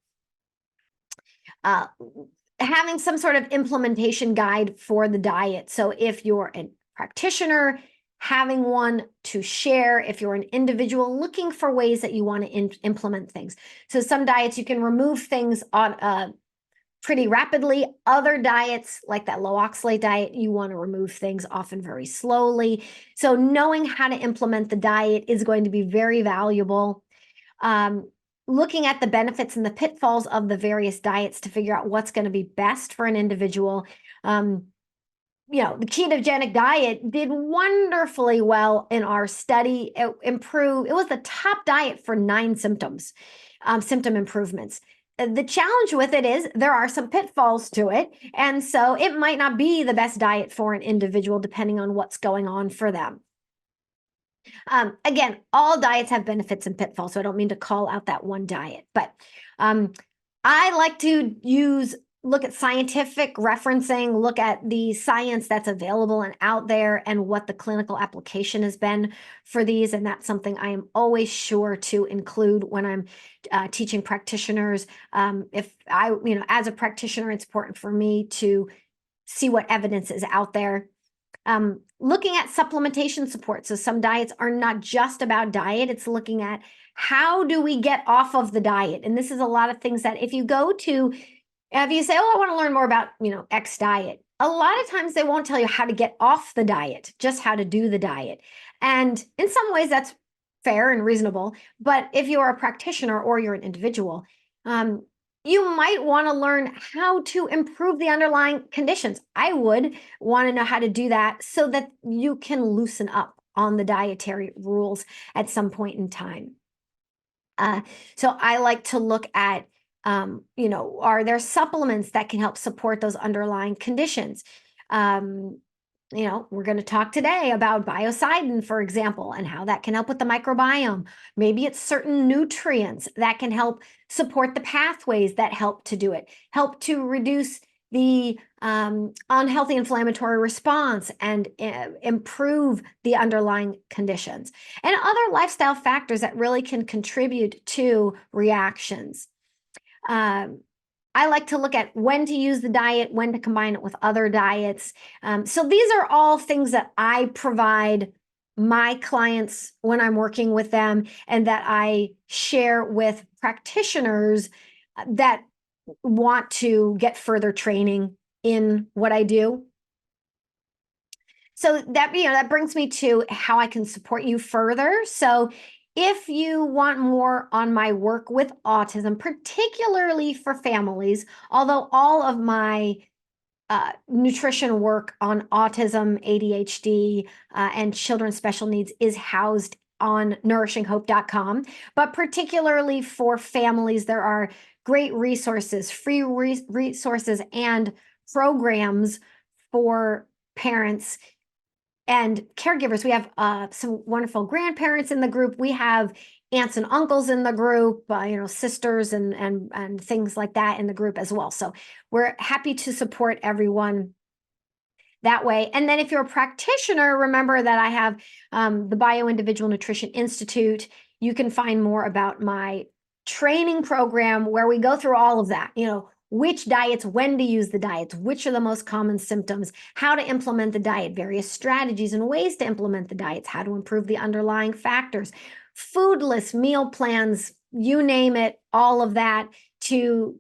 Having some sort of implementation guide for the diet. So if you're a practitioner, having one to share. If you're an individual, looking for ways that you want to implement things. So some diets you can remove things on pretty rapidly. Other diets, like that low oxalate diet, you want to remove things often very slowly. So knowing how to implement the diet is going to be very valuable. Looking at the benefits and the pitfalls of the various diets to figure out what's going to be best for an individual. The ketogenic diet did wonderfully well in our study. It was the top diet for 9 symptom improvements. The challenge with it is there are some pitfalls to it. And so it might not be the best diet for an individual, depending on what's going on for them. Again, all diets have benefits and pitfalls, so I don't mean to call out that one diet, but I like to look at scientific referencing, look at the science that's available and out there, and what the clinical application has been for these. And that's something I am always sure to include when I'm teaching practitioners. If I, as a practitioner, it's important for me to see what evidence is out there. Looking at supplementation support. So some diets are not just about diet. It's looking at how do we get off of the diet? And this is a lot of things that if you say, oh, I want to learn more about, X diet, a lot of times they won't tell you how to get off the diet, just how to do the diet. And in some ways that's fair and reasonable. But if you're a practitioner or you're an individual, you might want to learn how to improve the underlying conditions. I would want to know how to do that so that you can loosen up on the dietary rules at some point in time. So I like to look at, are there supplements that can help support those underlying conditions? We're going to talk today about biocidin, for example, and how that can help with the microbiome. Maybe it's certain nutrients that can help support the pathways that help to do it, help to reduce the unhealthy inflammatory response and improve the underlying conditions, and other lifestyle factors that really can contribute to reactions. I like to look at when to use the diet, when to combine it with other diets. So these are all things that I provide my clients when I'm working with them, and that I share with practitioners that want to get further training in what I do. So that brings me to how I can support you further. So if you want more on my work with autism, particularly for families, although all of my nutrition work on autism, ADHD, and children's special needs is housed on nourishinghope.com. But particularly for families, there are great resources, free resources and programs for parents and caregivers. We have some wonderful grandparents in the group. We have aunts and uncles in the group, sisters and things like that in the group as well. So we're happy to support everyone that way. And then if you're a practitioner, remember that I have the BioIndividual Nutrition Institute. You can find more about my training program where we go through all of that, which diets, when to use the diets, which are the most common symptoms, how to implement the diet, various strategies and ways to implement the diets, how to improve the underlying factors, foodless meal plans, you name it, all of that to,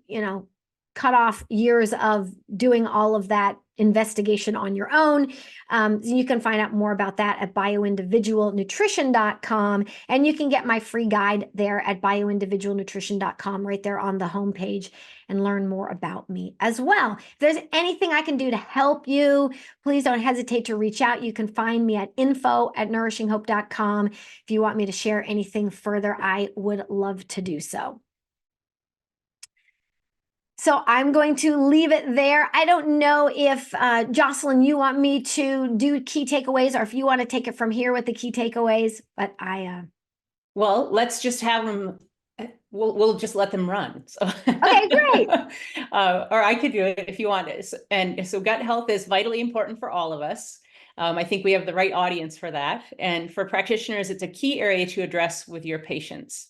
cut off years of doing all of that investigation on your own. You can find out more about that at BioIndividualNutrition.com, and you can get my free guide there at BioIndividualNutrition.com right there on the homepage and learn more about me as well. If there's anything I can do to help you, please don't hesitate to reach out. You can find me at info@nourishinghope.com. If you want me to share anything further, I would love to do so. So I'm going to leave it there. I don't know if, Jocelyn, you want me to do key takeaways or if you want to take it from here with the key takeaways, but Well, let's just have them. We'll just let them run. So. Okay, great. Or I could do it if you want. And so gut health is vitally important for all of us. I think we have the right audience for that. And for practitioners, it's a key area to address with your patients.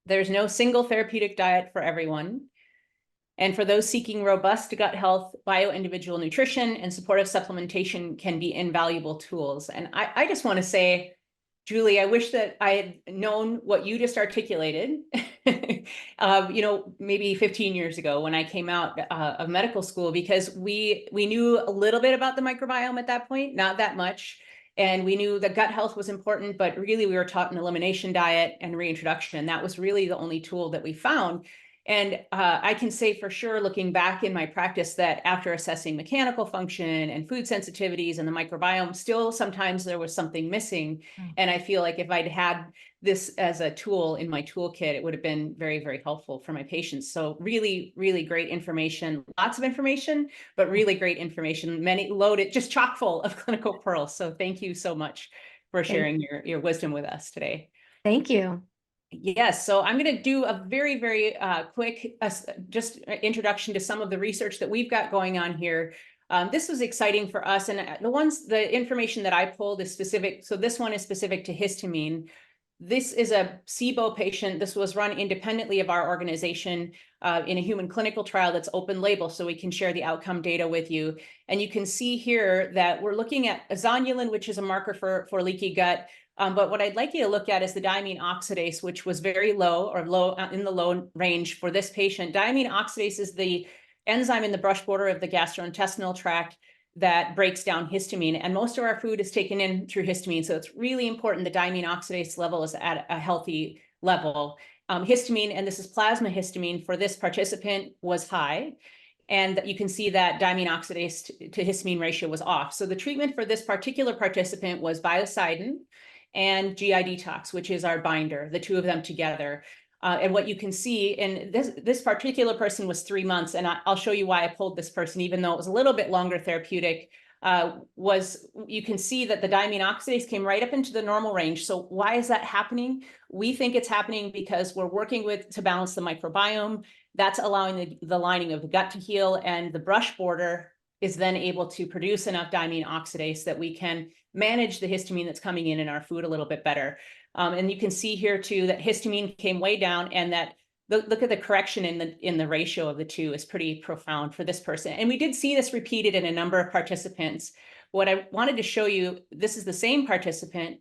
There's no single therapeutic diet for everyone. And for those seeking robust gut health, BioIndividual Nutrition and supportive supplementation can be invaluable tools. And I just want to say, Julie, I wish that I had known what you just articulated, maybe 15 years ago when I came out of medical school, because we knew a little bit about the microbiome at that point, not that much. And we knew that gut health was important, but really we were taught an elimination diet and reintroduction. That was really the only tool that we found. And I can say for sure, looking back in my practice, that after assessing mechanical function and food sensitivities and the microbiome, still sometimes there was something missing. And I feel like if I'd had this as a tool in my toolkit, it would have been very, very helpful for my patients. So really, really great information, lots of information, but really great information, many loaded, just chock full of clinical pearls. So thank you so much for sharing your wisdom with us today. Thank you. Yes, so I'm going to do a very, very quick just introduction to some of the research that we've got going on here. This was exciting for us, and the information that I pulled is specific. So this one is specific to histamine. This is a SIBO patient. This was run independently of our organization in a human clinical trial that's open label, so we can share the outcome data with you. And you can see here that we're looking at zonulin, which is a marker for leaky gut. But what I'd like you to look at is the diamine oxidase, which was very low in the low range for this patient. Diamine oxidase is the enzyme in the brush border of the gastrointestinal tract that breaks down histamine. And most of our food is taken in through histamine. So it's really important the diamine oxidase level is at a healthy level. Histamine, and this is plasma histamine for this participant, was high. And you can see that diamine oxidase to histamine ratio was off. So the treatment for this particular participant was biocidin and GI detox, which is our binder, the two of them together. And what you can see, and this particular person was 3 months, and I'll show you why I pulled this person, even though it was a little bit longer therapeutic, you can see that the diamine oxidase came right up into the normal range. So why is that happening? We think it's happening because we're working to balance the microbiome. That's allowing the lining of the gut to heal, and the brush border is then able to produce enough diamine oxidase that we can manage the histamine that's coming in our food a little bit better. And you can see here too that histamine came way down, and that look at the correction in the ratio of the two is pretty profound for this person. And we did see this repeated in a number of participants. What I wanted to show you, this is the same participant.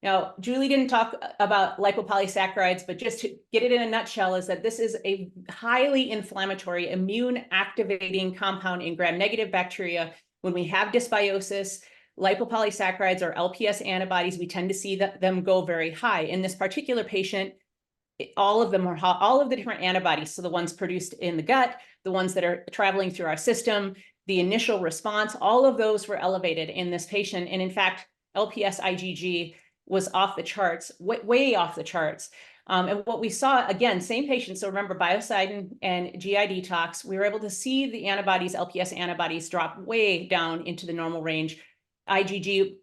Now, Julie didn't talk about lipopolysaccharides, but just to get it in a nutshell is that this is a highly inflammatory, immune activating compound in gram-negative bacteria. When we have dysbiosis, lipopolysaccharides or LPS antibodies, we tend to see them go very high. In this particular patient, all of the different antibodies, so the ones produced in the gut, the ones that are traveling through our system, the initial response, all of those were elevated in this patient. And in fact, LPS IgG was off the charts, way off the charts. And what we saw, again, same patients, so remember biocidin and GI detox, we were able to see the antibodies, LPS antibodies, drop way down into the normal range, IgG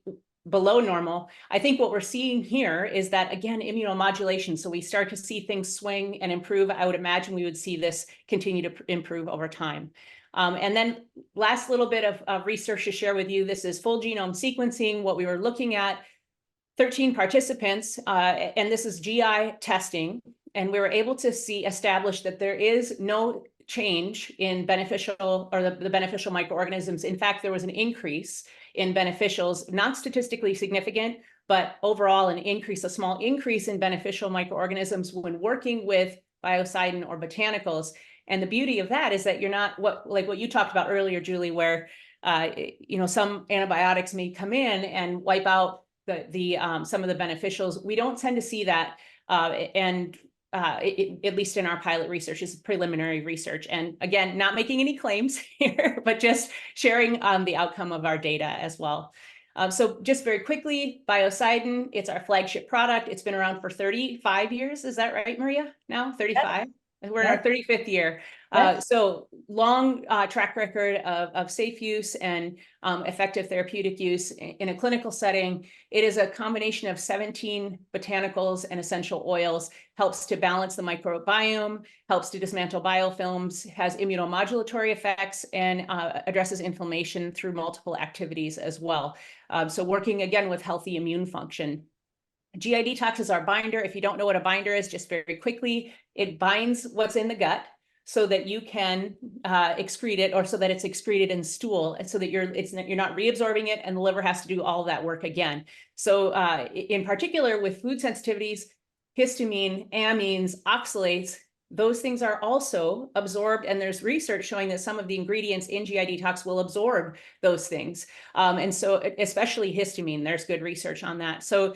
below normal. I think what we're seeing here is that, again, immunomodulation. So we start to see things swing and improve. I would imagine we would see this continue to improve over time. And then last little bit of research to share with you. This is full genome sequencing. What we were looking at, 13 participants, and this is GI testing. And we were able to establish that there is no change in beneficial or the beneficial microorganisms. In fact, there was an increase in beneficials, not statistically significant, but overall a small increase in beneficial microorganisms when working with biocidin or botanicals. And the beauty of that is that you're not like what you talked about earlier, Julie, where some antibiotics may come in and wipe out some of the beneficials. We don't tend to see that, at least in our pilot research. Is preliminary research, and again, not making any claims here, but just sharing the outcome of our data as well. So just very quickly, biocidin, it's our flagship product. It's been around for 35 years. Is that right, Maria? Now 35? Yes. We're in our 35th year. Yes. So long track record of safe use and effective therapeutic use in a clinical setting. It is a combination of 17 botanicals and essential oils, helps to balance the microbiome, helps to dismantle biofilms, has immunomodulatory effects, and addresses inflammation through multiple activities as well. So working again with healthy immune function. GI detox is our binder. If you don't know what a binder is, just very quickly, it binds what's in the gut so that you can excrete it, or so that it's excreted in stool, and so that you're not reabsorbing it, and the liver has to do all of that work again. So in particular with food sensitivities, histamine, amines, oxalates, those things are also absorbed, and there's research showing that some of the ingredients in GI detox will absorb those things. And so especially histamine, there's good research on that. So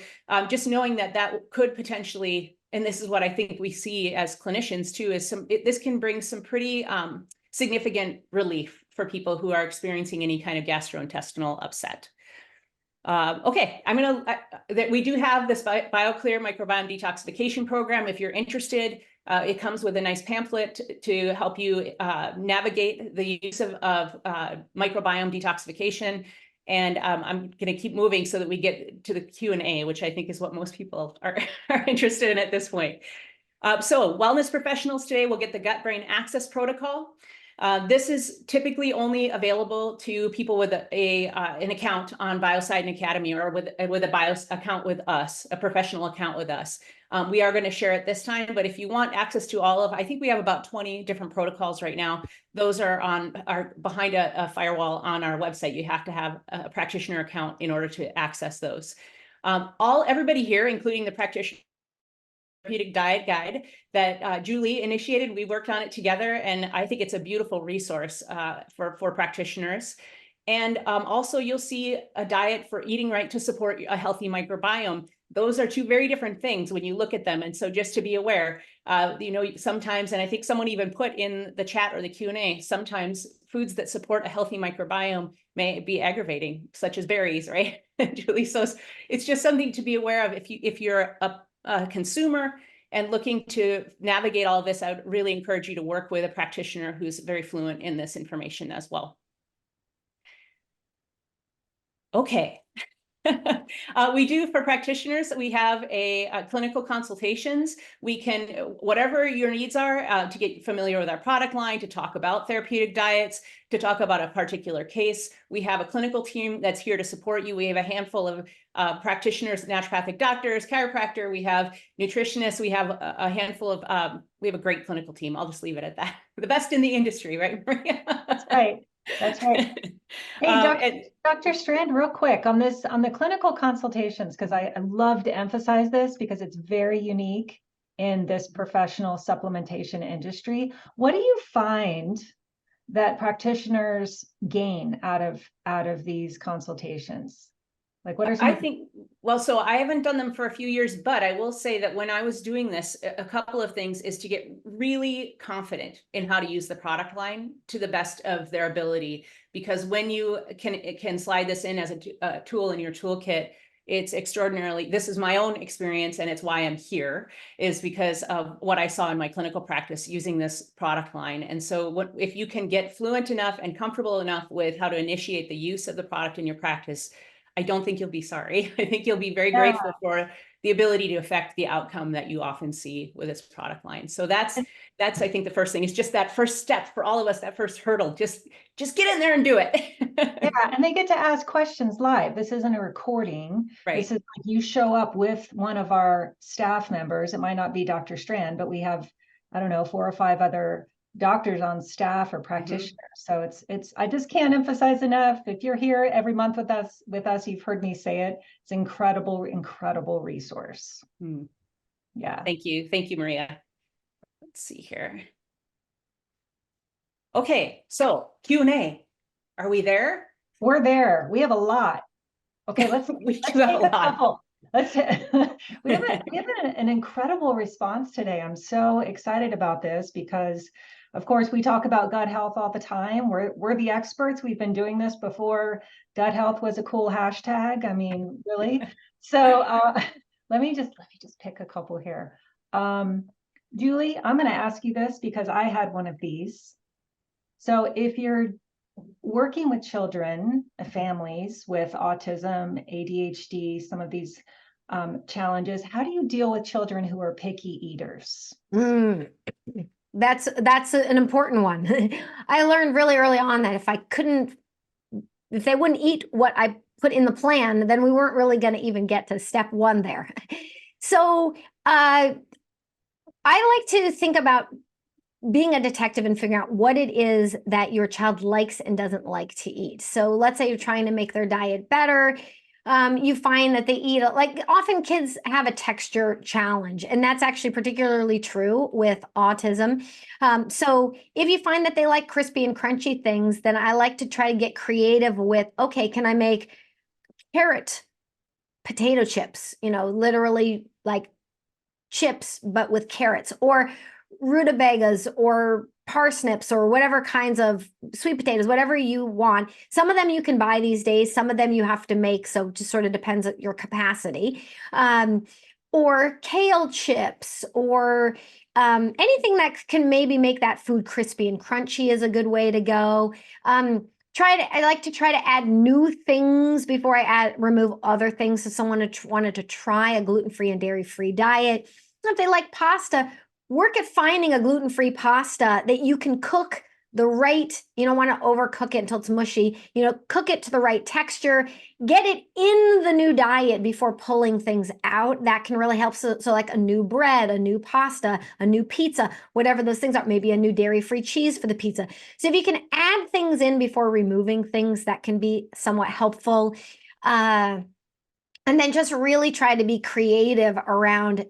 just knowing that could potentially, and this is what I think we see as clinicians too, is this can bring some pretty significant relief for people who are experiencing any kind of gastrointestinal upset. Okay, we do have this BioClear microbiome detoxification program. If you're interested, it comes with a nice pamphlet to help you navigate the use of microbiome detoxification. And I'm going to keep moving so that we get to the Q&A, which I think is what most people are interested in at this point. So wellness professionals today will get the gut-brain access protocol. This is typically only available to people with an account on Biocidin Academy, or with a BIOS account with us, a professional account with us. We are going to share it this time, but if you want access to all of, I think we have about 20 different protocols right now. Those are behind a firewall on our website. You have to have a practitioner account in order to access those. Everybody here, including the practitioner therapeutic diet guide that Julie initiated. We worked on it together, and I think it's a beautiful resource for practitioners. And also you'll see a diet for eating right to support a healthy microbiome. Those are two very different things when you look at them. And so just to be aware, sometimes, and I think someone even put in the chat or the Q&A, sometimes foods that support a healthy microbiome may be aggravating, such as berries, right, Julie? So it's just something to be aware of if you're a consumer and looking to navigate all of this. I would really encourage you to work with a practitioner who's very fluent in this information as well. Okay. We do, for practitioners, we have clinical consultations. We can, whatever your needs are, to get familiar with our product line, to talk about therapeutic diets, to talk about a particular case. We have a clinical team that's here to support you. We have a handful of practitioners, naturopathic doctors, chiropractor. We have nutritionists. We have a handful of, we have a great clinical team. I'll just leave it at that. The best in the industry, right, Maria? That's right. That's right. Hey, Dr. Strand, real quick on the clinical consultations, because I love to emphasize this because it's very unique in this professional supplementation industry. What do you find that practitioners gain out of these consultations? Like, what are some? I think, well, so I haven't done them for a few years, but I will say that when I was doing this, a couple of things is to get really confident in how to use the product line to the best of their ability. Because when you can slide this in as a tool in your toolkit, it's extraordinarily, this is my own experience and it's why I'm here, is because of what I saw in my clinical practice using this product line. And so if you can get fluent enough and comfortable enough with how to initiate the use of the product in your practice, I don't think you'll be sorry. I think you'll be very grateful for the ability to affect the outcome that you often see with this product line. So that's I think the first thing is just that first step for all of us, that first hurdle, just get in there and do it. Yeah, and they get to ask questions live. This isn't a recording. Right. This is like you show up with one of our staff members. It might not be Dr. Strand, but we have, I don't know, 4 or 5 other doctors on staff or practitioners. So it's I just can't emphasize enough. If you're here every month with us, you've heard me say it. It's incredible resource. Yeah. Thank you, Maria. Let's see here. Okay, so Q&A. Are we there? We're there. We have a lot. Okay, let's we take have a lot. couple. We have an incredible response today. I'm so excited about this because, of course, we talk about gut health all the time. We're the experts. We've been doing this before gut health was a cool hashtag. I mean, really. So let me just pick a couple here. Julie, I'm going to ask you this because I had one of these. So if you're working with children, families with autism, ADHD, some of these challenges, how do you deal with children who are picky eaters? That's an important one. I learned really early on that if they wouldn't eat what I put in the plan, then we weren't really going to even get to step 1 there. So I like to think about being a detective and figuring out what it is that your child likes and doesn't like to eat. So let's say you're trying to make their diet better. You find that they eat, like often kids have a texture challenge, and that's actually particularly true with autism. So if you find that they like crispy and crunchy things, then I like to try to get creative with, okay, can I make carrot potato chips, literally like chips, but with carrots, or rutabagas or parsnips or whatever kinds of sweet potatoes, whatever you want. Some of them you can buy these days. Some of them you have to make. So it just sort of depends on your capacity. Or kale chips or anything that can maybe make that food crispy and crunchy is a good way to go. I like to try to add new things before I remove other things. So someone wanted to try a gluten-free and dairy-free diet. If they like pasta, work at finding a gluten-free pasta that you can cook the right, you don't want to overcook it until it's mushy, cook it to the right texture, get it in the new diet before pulling things out. That can really help. So like a new bread, a new pasta, a new pizza, whatever those things are, maybe a new dairy-free cheese for the pizza. So if you can add things in before removing things, that can be somewhat helpful. And then just really try to be creative around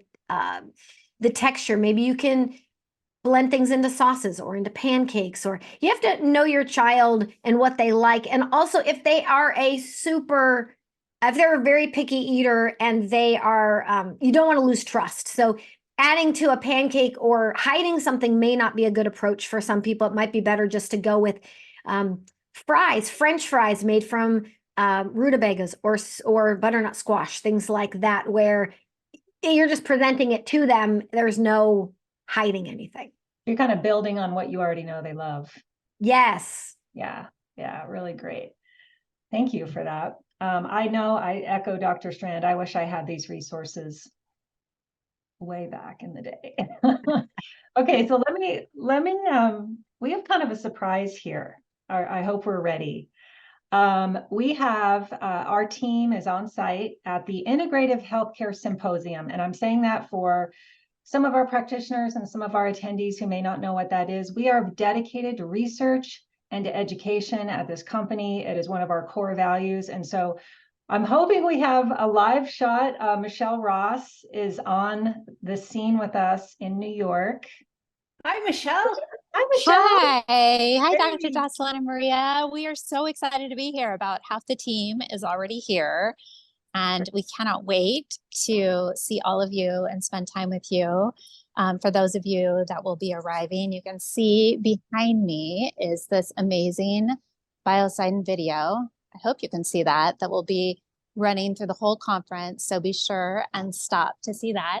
the texture. Maybe you can blend things into sauces or into pancakes, or you have to know your child and what they like. And also if they are if they're a very picky eater and they are, you don't want to lose trust. So adding to a pancake or hiding something may not be a good approach for some people. It might be better just to go with French fries made from rutabagas or butternut squash, things like that, where you're just presenting it to them. There's no hiding anything. You're kind of building on what you already know they love. Yes. Yeah, really great. Thank you for that. I know I echo Dr. Strand. I wish I had these resources way back in the day. Okay, so let me we have kind of a surprise here. I hope we're ready. We have our team is on site at the Integrative Healthcare Symposium, and I'm saying that for some of our practitioners and some of our attendees who may not know what that is. We are dedicated to research and to education at this company. It is one of our core values, and so I'm hoping we have a live shot. Michelle Ross is on the scene with us in New York. Hi, Michelle. Hi, Michelle. Hi, Dr. Jocelyn and Maria. We are so excited to be here. About half the team is already here, and we cannot wait to see all of you and spend time with you. For those of you that will be arriving, you can see behind me is this amazing biosign video. I hope you can see that. That will be running through the whole conference. So be sure and stop to see that.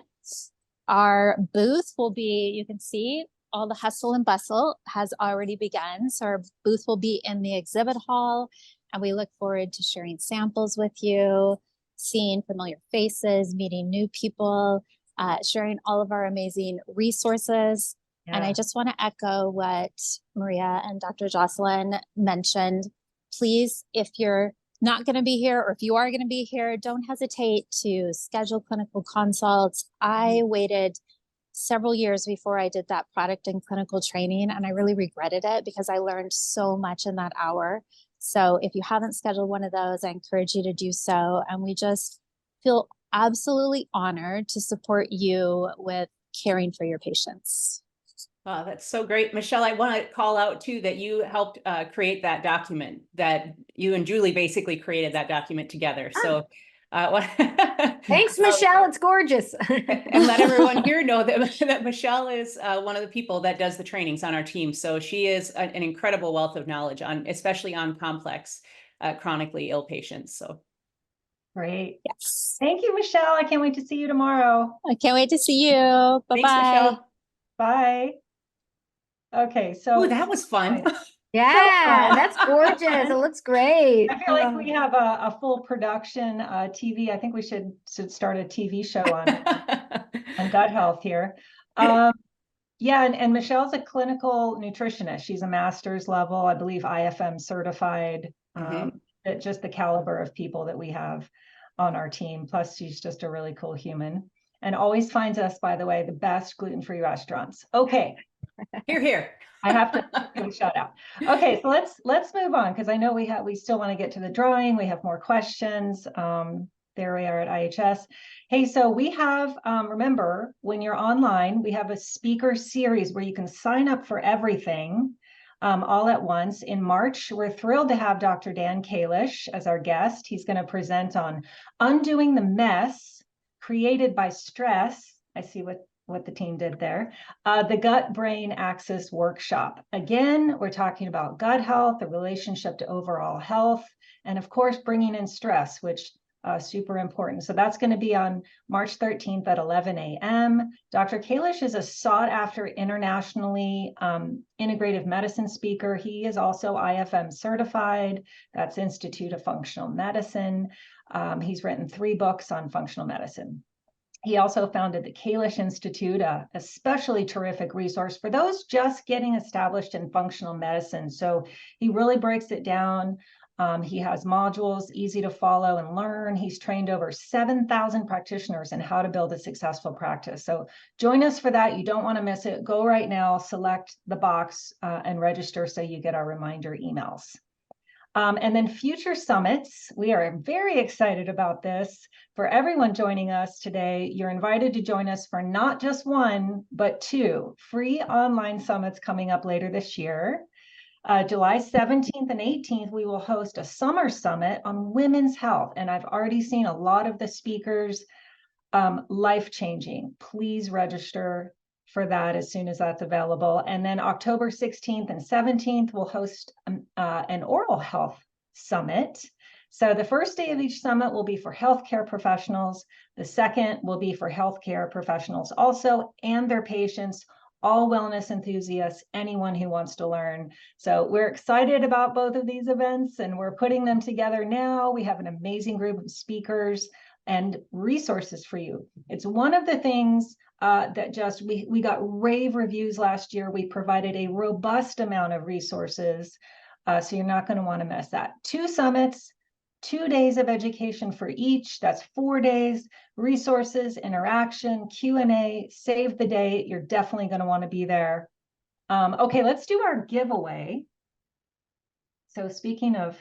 Our booth will be, you can see all the hustle and bustle has already begun. So our booth will be in the exhibit hall, and we look forward to sharing samples with you, seeing familiar faces, meeting new people, sharing all of our amazing resources. Yeah. And I just want to echo what Maria and Dr. Jocelyn mentioned. Please, if you're not going to be here, or if you are going to be here, don't hesitate to schedule clinical consults. I waited several years before I did that product and clinical training, and I really regretted it because I learned so much in that hour. So if you haven't scheduled one of those, I encourage you to do so. And we just feel absolutely honored to support you with caring for your patients. Oh, that's so great. Michelle, I want to call out too that you helped create that document, that you and Julie basically created that document together. So thanks, Michelle. It's gorgeous. And let everyone here know that Michelle is one of the people that does the trainings on our team. So she is an incredible wealth of knowledge on, especially on complex, chronically ill patients. So great. Yes. Thank you, Michelle. I can't wait to see you tomorrow. I can't wait to see you. Bye-bye. Thanks, Michelle. Bye. Okay, so ooh, that was fun. Yeah, that's gorgeous. It looks great. I feel like we have a full production TV. I think we should start a TV show on gut health here. Yeah, and Michelle's a clinical nutritionist. She's a master's level, I believe, IFM certified. Just the caliber of people that we have on our team. Plus, she's just a really cool human, and always finds us, by the way, the best gluten-free restaurants. Okay. Here, here. I have to give a shout out. Okay, so let's move on, because I know we still want to get to the drawing. We have more questions. There we are at IHS. Hey, so we have, remember, when you're online, we have a speaker series where you can sign up for everything all at once. In March, we're thrilled to have Dr. Dan Kalish as our guest. He's going to present on undoing the mess created by stress. I see what the team did there. The gut-brain axis workshop. Again, we're talking about gut health, the relationship to overall health, and of course, bringing in stress, which super important. So that's going to be on March 13th at 11 a.m. Dr. Kalish is a sought-after internationally integrative medicine speaker. He is also IFM certified. That's Institute of Functional Medicine. He's written 3 books on functional medicine. He also founded the Kalish Institute, a especially terrific resource for those just getting established in functional medicine. So he really breaks it down. He has modules, easy to follow and learn. He's trained over 7,000 practitioners in how to build a successful practice. So join us for that. You don't want to miss it. Go right now, select the box and register so you get our reminder emails. And then future summits, we are very excited about this. For everyone joining us today, you're invited to join us for not just 1, but 2 free online summits coming up later this year. July 17th and 18th, we will host a summer summit on women's health. And I've already seen a lot of the speakers life-changing. Please register for that as soon as that's available. And then October 16th and 17th, we'll host an oral health summit. So the first day of each summit will be for healthcare professionals. The second will be for healthcare professionals also, and their patients, all wellness enthusiasts, anyone who wants to learn. So we're excited about both of these events, and we're putting them together now. We have an amazing group of speakers and resources for you. It's one of the things that just, we got rave reviews last year. We provided a robust amount of resources, so you're not going to want to miss that. 2 summits, 2 days of education for each. That's 4 days, resources, interaction, Q&A, save the date. You're definitely going to want to be there. Okay, let's do our giveaway. So speaking of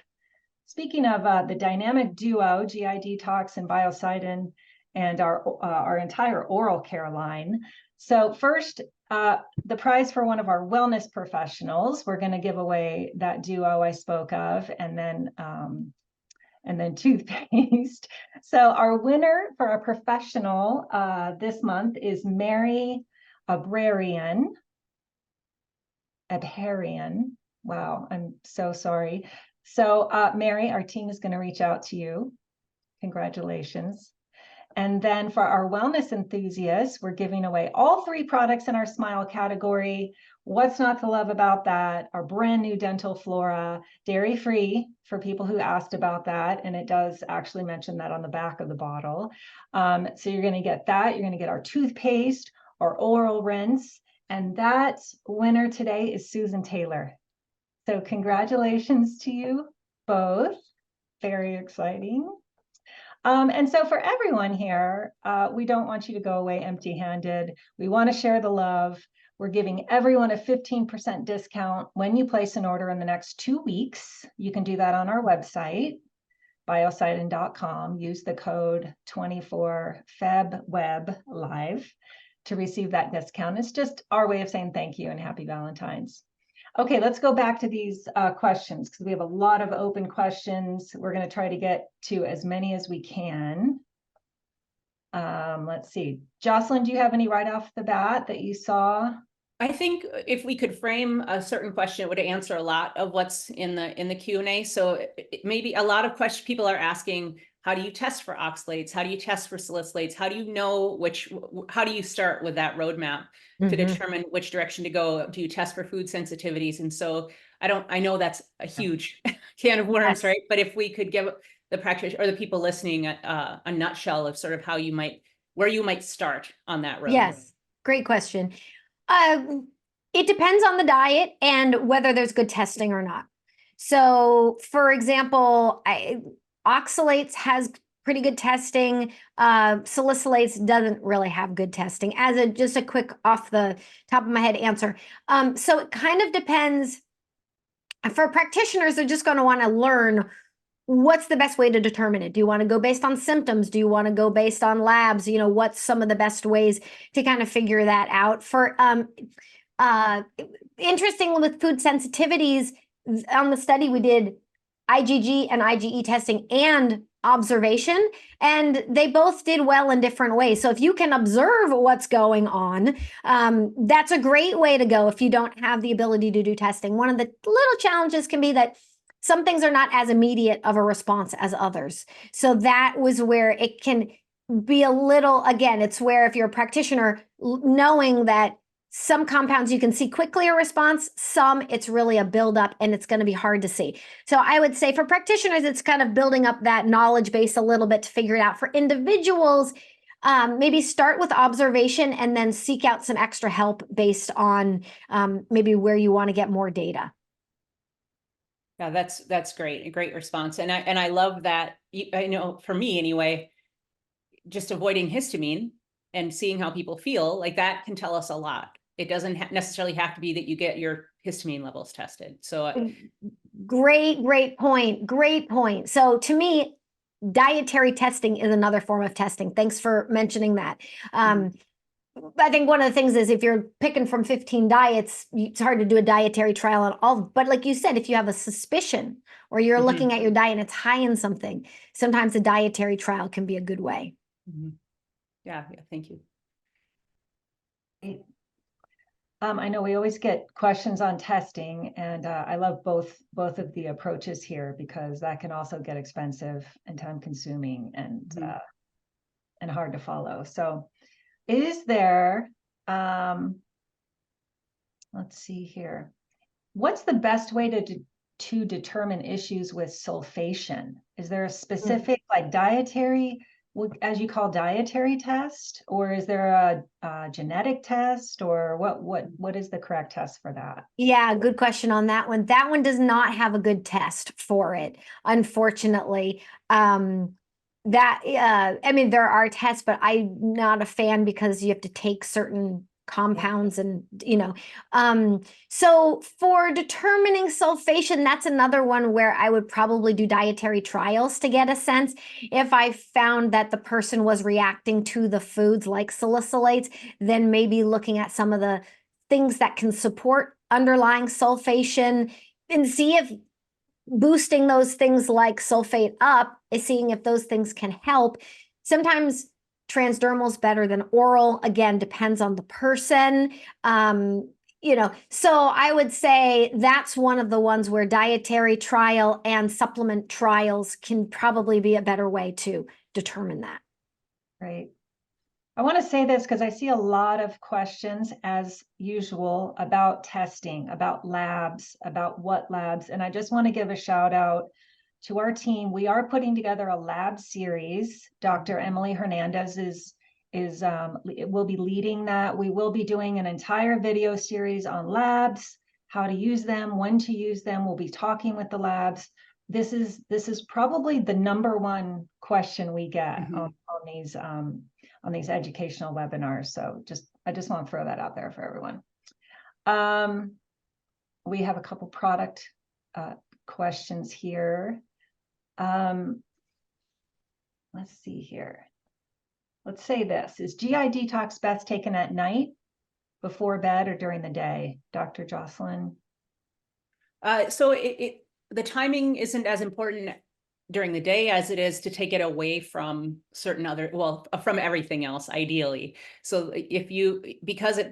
the dynamic duo, GI Detox and Biocidin, and our entire oral care line. So first, the prize for one of our wellness professionals, we're going to give away that duo I spoke of, and then toothpaste. So our winner for our professional this month is Mary Abharian. Wow, I'm so sorry. So Mary, our team is going to reach out to you. Congratulations. And then for our wellness enthusiasts, we're giving away all 3 products in our Smile category. What's not to love about that? Our brand new dental flora, dairy-free for people who asked about that. And it does actually mention that on the back of the bottle. So you're going to get that. You're going to get our toothpaste, our oral rinse. And that winner today is Susan Taylor. So congratulations to you both. Very exciting. And so for everyone here, we don't want you to go away empty-handed. We want to share the love. We're giving everyone a 15% discount when you place an order in the next 2 weeks. You can do that on our website, biocidin.com. Use the code 24FebWebLive to receive that discount. It's just our way of saying thank you and happy Valentine's. Okay, let's go back to these questions because we have a lot of open questions. We're going to try to get to as many as we can. Let's see. Jocelyn, do you have any right off the bat that you saw? I think if we could frame a certain question, it would answer a lot of what's in the Q&A. So maybe a lot of questions people are asking, how do you test for oxalates? How do you test for salicylates? How do you know how do you start with that roadmap to determine which direction to go? Do you test for food sensitivities? And so I know that's a huge can of worms, right? But if we could give the practitioner or the people listening a nutshell of sort of where you might start on that road. Yes, great question. It depends on the diet and whether there's good testing or not. So, for example, oxalates has pretty good testing. Salicylates doesn't really have good testing. Just a quick off the top of my head answer. So it kind of depends. For practitioners, they're just going to want to learn what's the best way to determine it. Do you want to go based on symptoms? Do you want to go based on labs? What's some of the best ways to kind of figure that out? For interesting with food sensitivities, on the study we did IgG and IgE testing and observation, and they both did well in different ways. So if you can observe what's going on, that's a great way to go if you don't have the ability to do testing. One of the little challenges can be that some things are not as immediate of a response as others. So that was where it can be a little, again, it's where if you're a practitioner, knowing that some compounds you can see quickly a response, some it's really a buildup and it's going to be hard to see. So I would say for practitioners, it's kind of building up that knowledge base a little bit to figure it out. For individuals, maybe start with observation and then seek out some extra help based on maybe where you want to get more data. Yeah, that's great. A great response. And I love that. I know for me anyway, just avoiding histamine and seeing how people feel, like that can tell us a lot. It doesn't necessarily have to be that you get your histamine levels tested. So great point. Great point. So to me, dietary testing is another form of testing. Thanks for mentioning that. I think one of the things is if you're picking from 15 diets, it's hard to do a dietary trial on all. But like you said, if you have a suspicion or you're looking at your diet and it's high in something, sometimes a dietary trial can be a good way. Yeah, thank you. I know we always get questions on testing, and I love both of the approaches here because that can also get expensive and time consuming and hard to follow. So is there, let's see here. What's the best way to determine issues with sulfation? Is there a specific like dietary, as you call dietary test, or is there a genetic test, or what is the correct test for that? Yeah, good question on that one. That one does not have a good test for it, unfortunately. I mean, there are tests, but I'm not a fan because you have to take certain compounds and, so for determining sulfation, that's another one where I would probably do dietary trials to get a sense. If I found that the person was reacting to the foods like salicylates, then maybe looking at some of the things that can support underlying sulfation and see if boosting those things like sulfate up is seeing if those things can help. Sometimes transdermal is better than oral. Again, depends on the person. So I would say that's one of the ones where dietary trial and supplement trials can probably be a better way to determine that. Right. I want to say this because I see a lot of questions, as usual, about testing, about labs, about what labs. And I just want to give a shout out to our team. We are putting together a lab series. Dr. Emily Hernandez will be leading that. We will be doing an entire video series on labs, how to use them, when to use them. We'll be talking with the labs. This is probably the number one question we get on these educational webinars. So I just want to throw that out there for everyone. We have a couple product questions here. Let's see here. Let's say this: is GI detox best taken at night, before bed, or during the day? Dr. Jocelyn? So the timing isn't as important during the day as it is to take it away from certain other, from everything else, ideally. So because it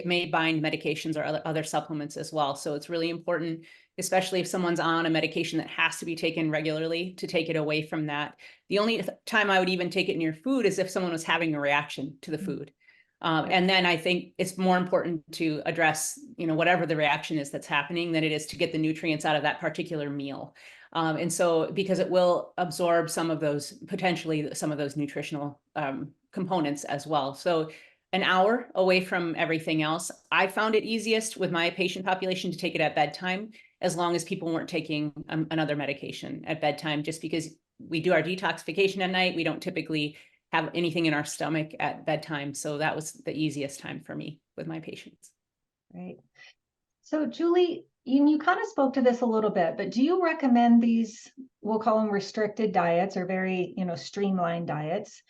may bind medications or other supplements as well. So it's really important, especially if someone's on a medication that has to be taken regularly, to take it away from that. The only time I would even take it in your food is if someone was having a reaction to the food. And then I think it's more important to address, whatever the reaction is that's happening than it is to get the nutrients out of that particular meal. And so, because it will absorb potentially some of those nutritional components as well. So an hour away from everything else. I found it easiest with my patient population to take it at bedtime, as long as people weren't taking another medication at bedtime, just because we do our detoxification at night. We don't typically have anything in our stomach at bedtime. So that was the easiest time for me with my patients. Right. So Julie, you kind of spoke to this a little bit, but do you recommend these, we'll call them restricted diets, or very, streamlined diets,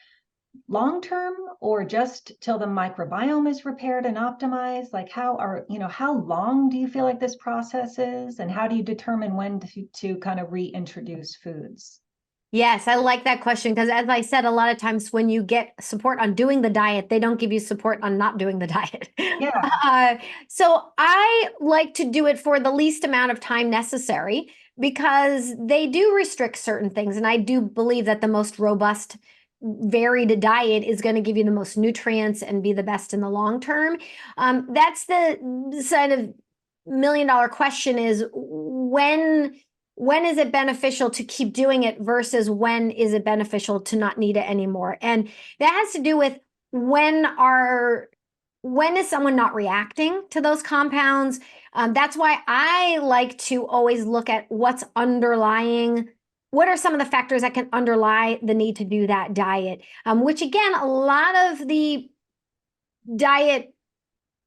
long-term, or just till the microbiome is repaired and optimized? Like how long do you feel like this process is, and how do you determine when to kind of reintroduce foods? Yes, I like that question, because as I said, a lot of times when you get support on doing the diet, they don't give you support on not doing the diet. Yeah. So I like to do it for the least amount of time necessary, because they do restrict certain things. And I do believe that the most robust, varied diet is going to give you the most nutrients and be the best in the long term. That's the kind of million-dollar question, is when is it beneficial to keep doing it versus when is it beneficial to not need it anymore? And that has to do with when is someone not reacting to those compounds? That's why I like to always look at what are some of the factors that can underlie the need to do that diet, which again, a lot of the diet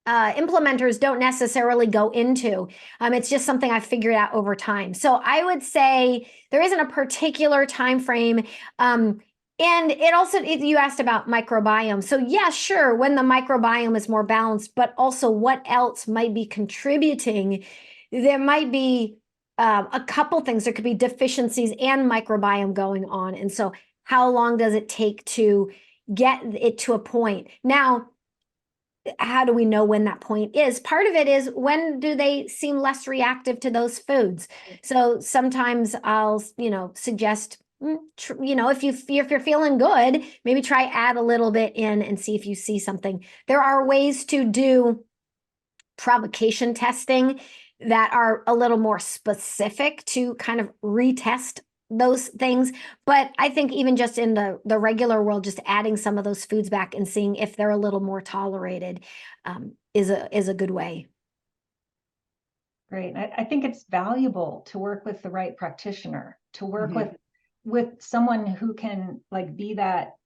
implementers don't necessarily go into. It's just something I've figured out over time. So I would say there isn't a particular time frame. And it also, you asked about microbiome. So yeah, sure, when the microbiome is more balanced, but also what else might be contributing. There might be a couple things. There could be deficiencies and microbiome going on. And so how long does it take to get it to a point? Now, how do we know when that point is? Part of it is, when do they seem less reactive to those foods? So sometimes I'll, suggest, if you're feeling good, maybe try add a little bit in and see if you see something. There are ways to do provocation testing that are a little more specific to kind of retest those things. But I think even just in the regular world, just adding some of those foods back and seeing if they're a little more tolerated is a good way. Great. I think it's valuable to work with the right practitioner, to work with someone who can be that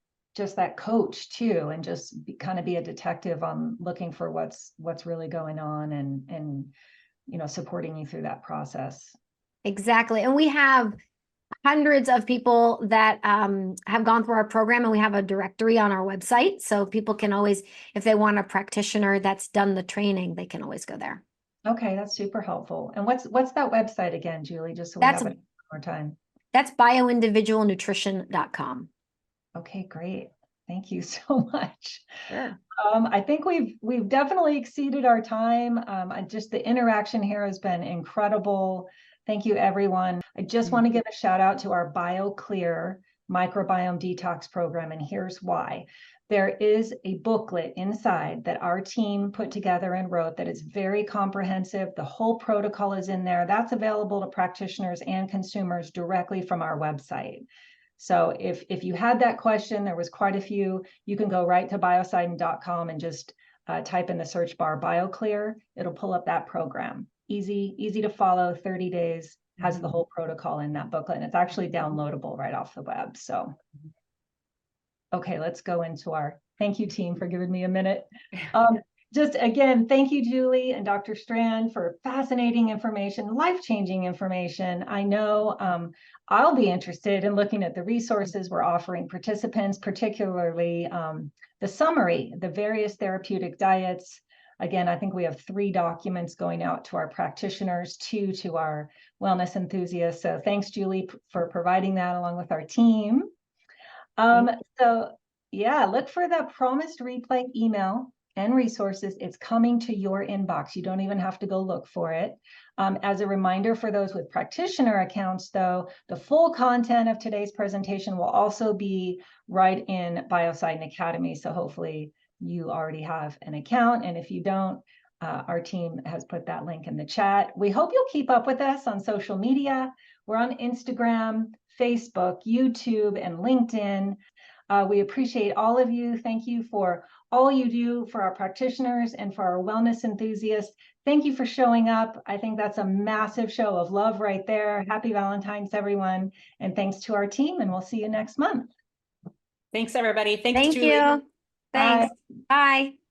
coach too, and just kind of be a detective on looking for what's really going on, and supporting you through that process. Exactly. And we have hundreds of people that have gone through our program, and we have a directory on our website. So people can always, if they want a practitioner that's done the training, they can always go there. Okay, that's super helpful. And what's that website again, Julie, just so we have it one more time? That's BioIndividualNutrition.com. Okay, great. Thank you so much. Sure. I think we've definitely exceeded our time. Just the interaction here has been incredible. Thank you, everyone. I just want to give a shout out to our BioClear microbiome detox program, and here's why. There is a booklet inside that our team put together and wrote that is very comprehensive. The whole protocol is in there. That's available to practitioners and consumers directly from our website. So if you had that question, there was quite a few, you can go right to biocident.com and just type in the search bar BioClear. It'll pull up that program. Easy to follow, 30 days, has the whole protocol in that booklet, and it's actually downloadable right off the web. So, okay, let's go into our, thank you team for giving me a minute. Just again, thank you, Julie and Dr. Strand, for fascinating information, life-changing information. I know I'll be interested in looking at the resources we're offering participants, particularly the summary, the various therapeutic diets. Again, I think we have 3 documents going out to our practitioners, 2 to our wellness enthusiasts. So thanks, Julie, for providing that along with our team. So yeah, look for the promised replay email and resources. It's coming to your inbox. You don't even have to go look for it. As a reminder for those with practitioner accounts, though, the full content of today's presentation will also be right in BioIndividual Academy. So hopefully you already have an account. And if you don't, our team has put that link in the chat. We hope you'll keep up with us on social media. We're on Instagram, Facebook, YouTube, and LinkedIn. We appreciate all of you. Thank you for all you do for our practitioners and for our wellness enthusiasts. Thank you for showing up. I think that's a massive show of love right there. Happy Valentine's, everyone. And thanks to our team, and we'll see you next month. Thanks, everybody. Thanks, Thank Julie. you. Thanks. Bye. Bye.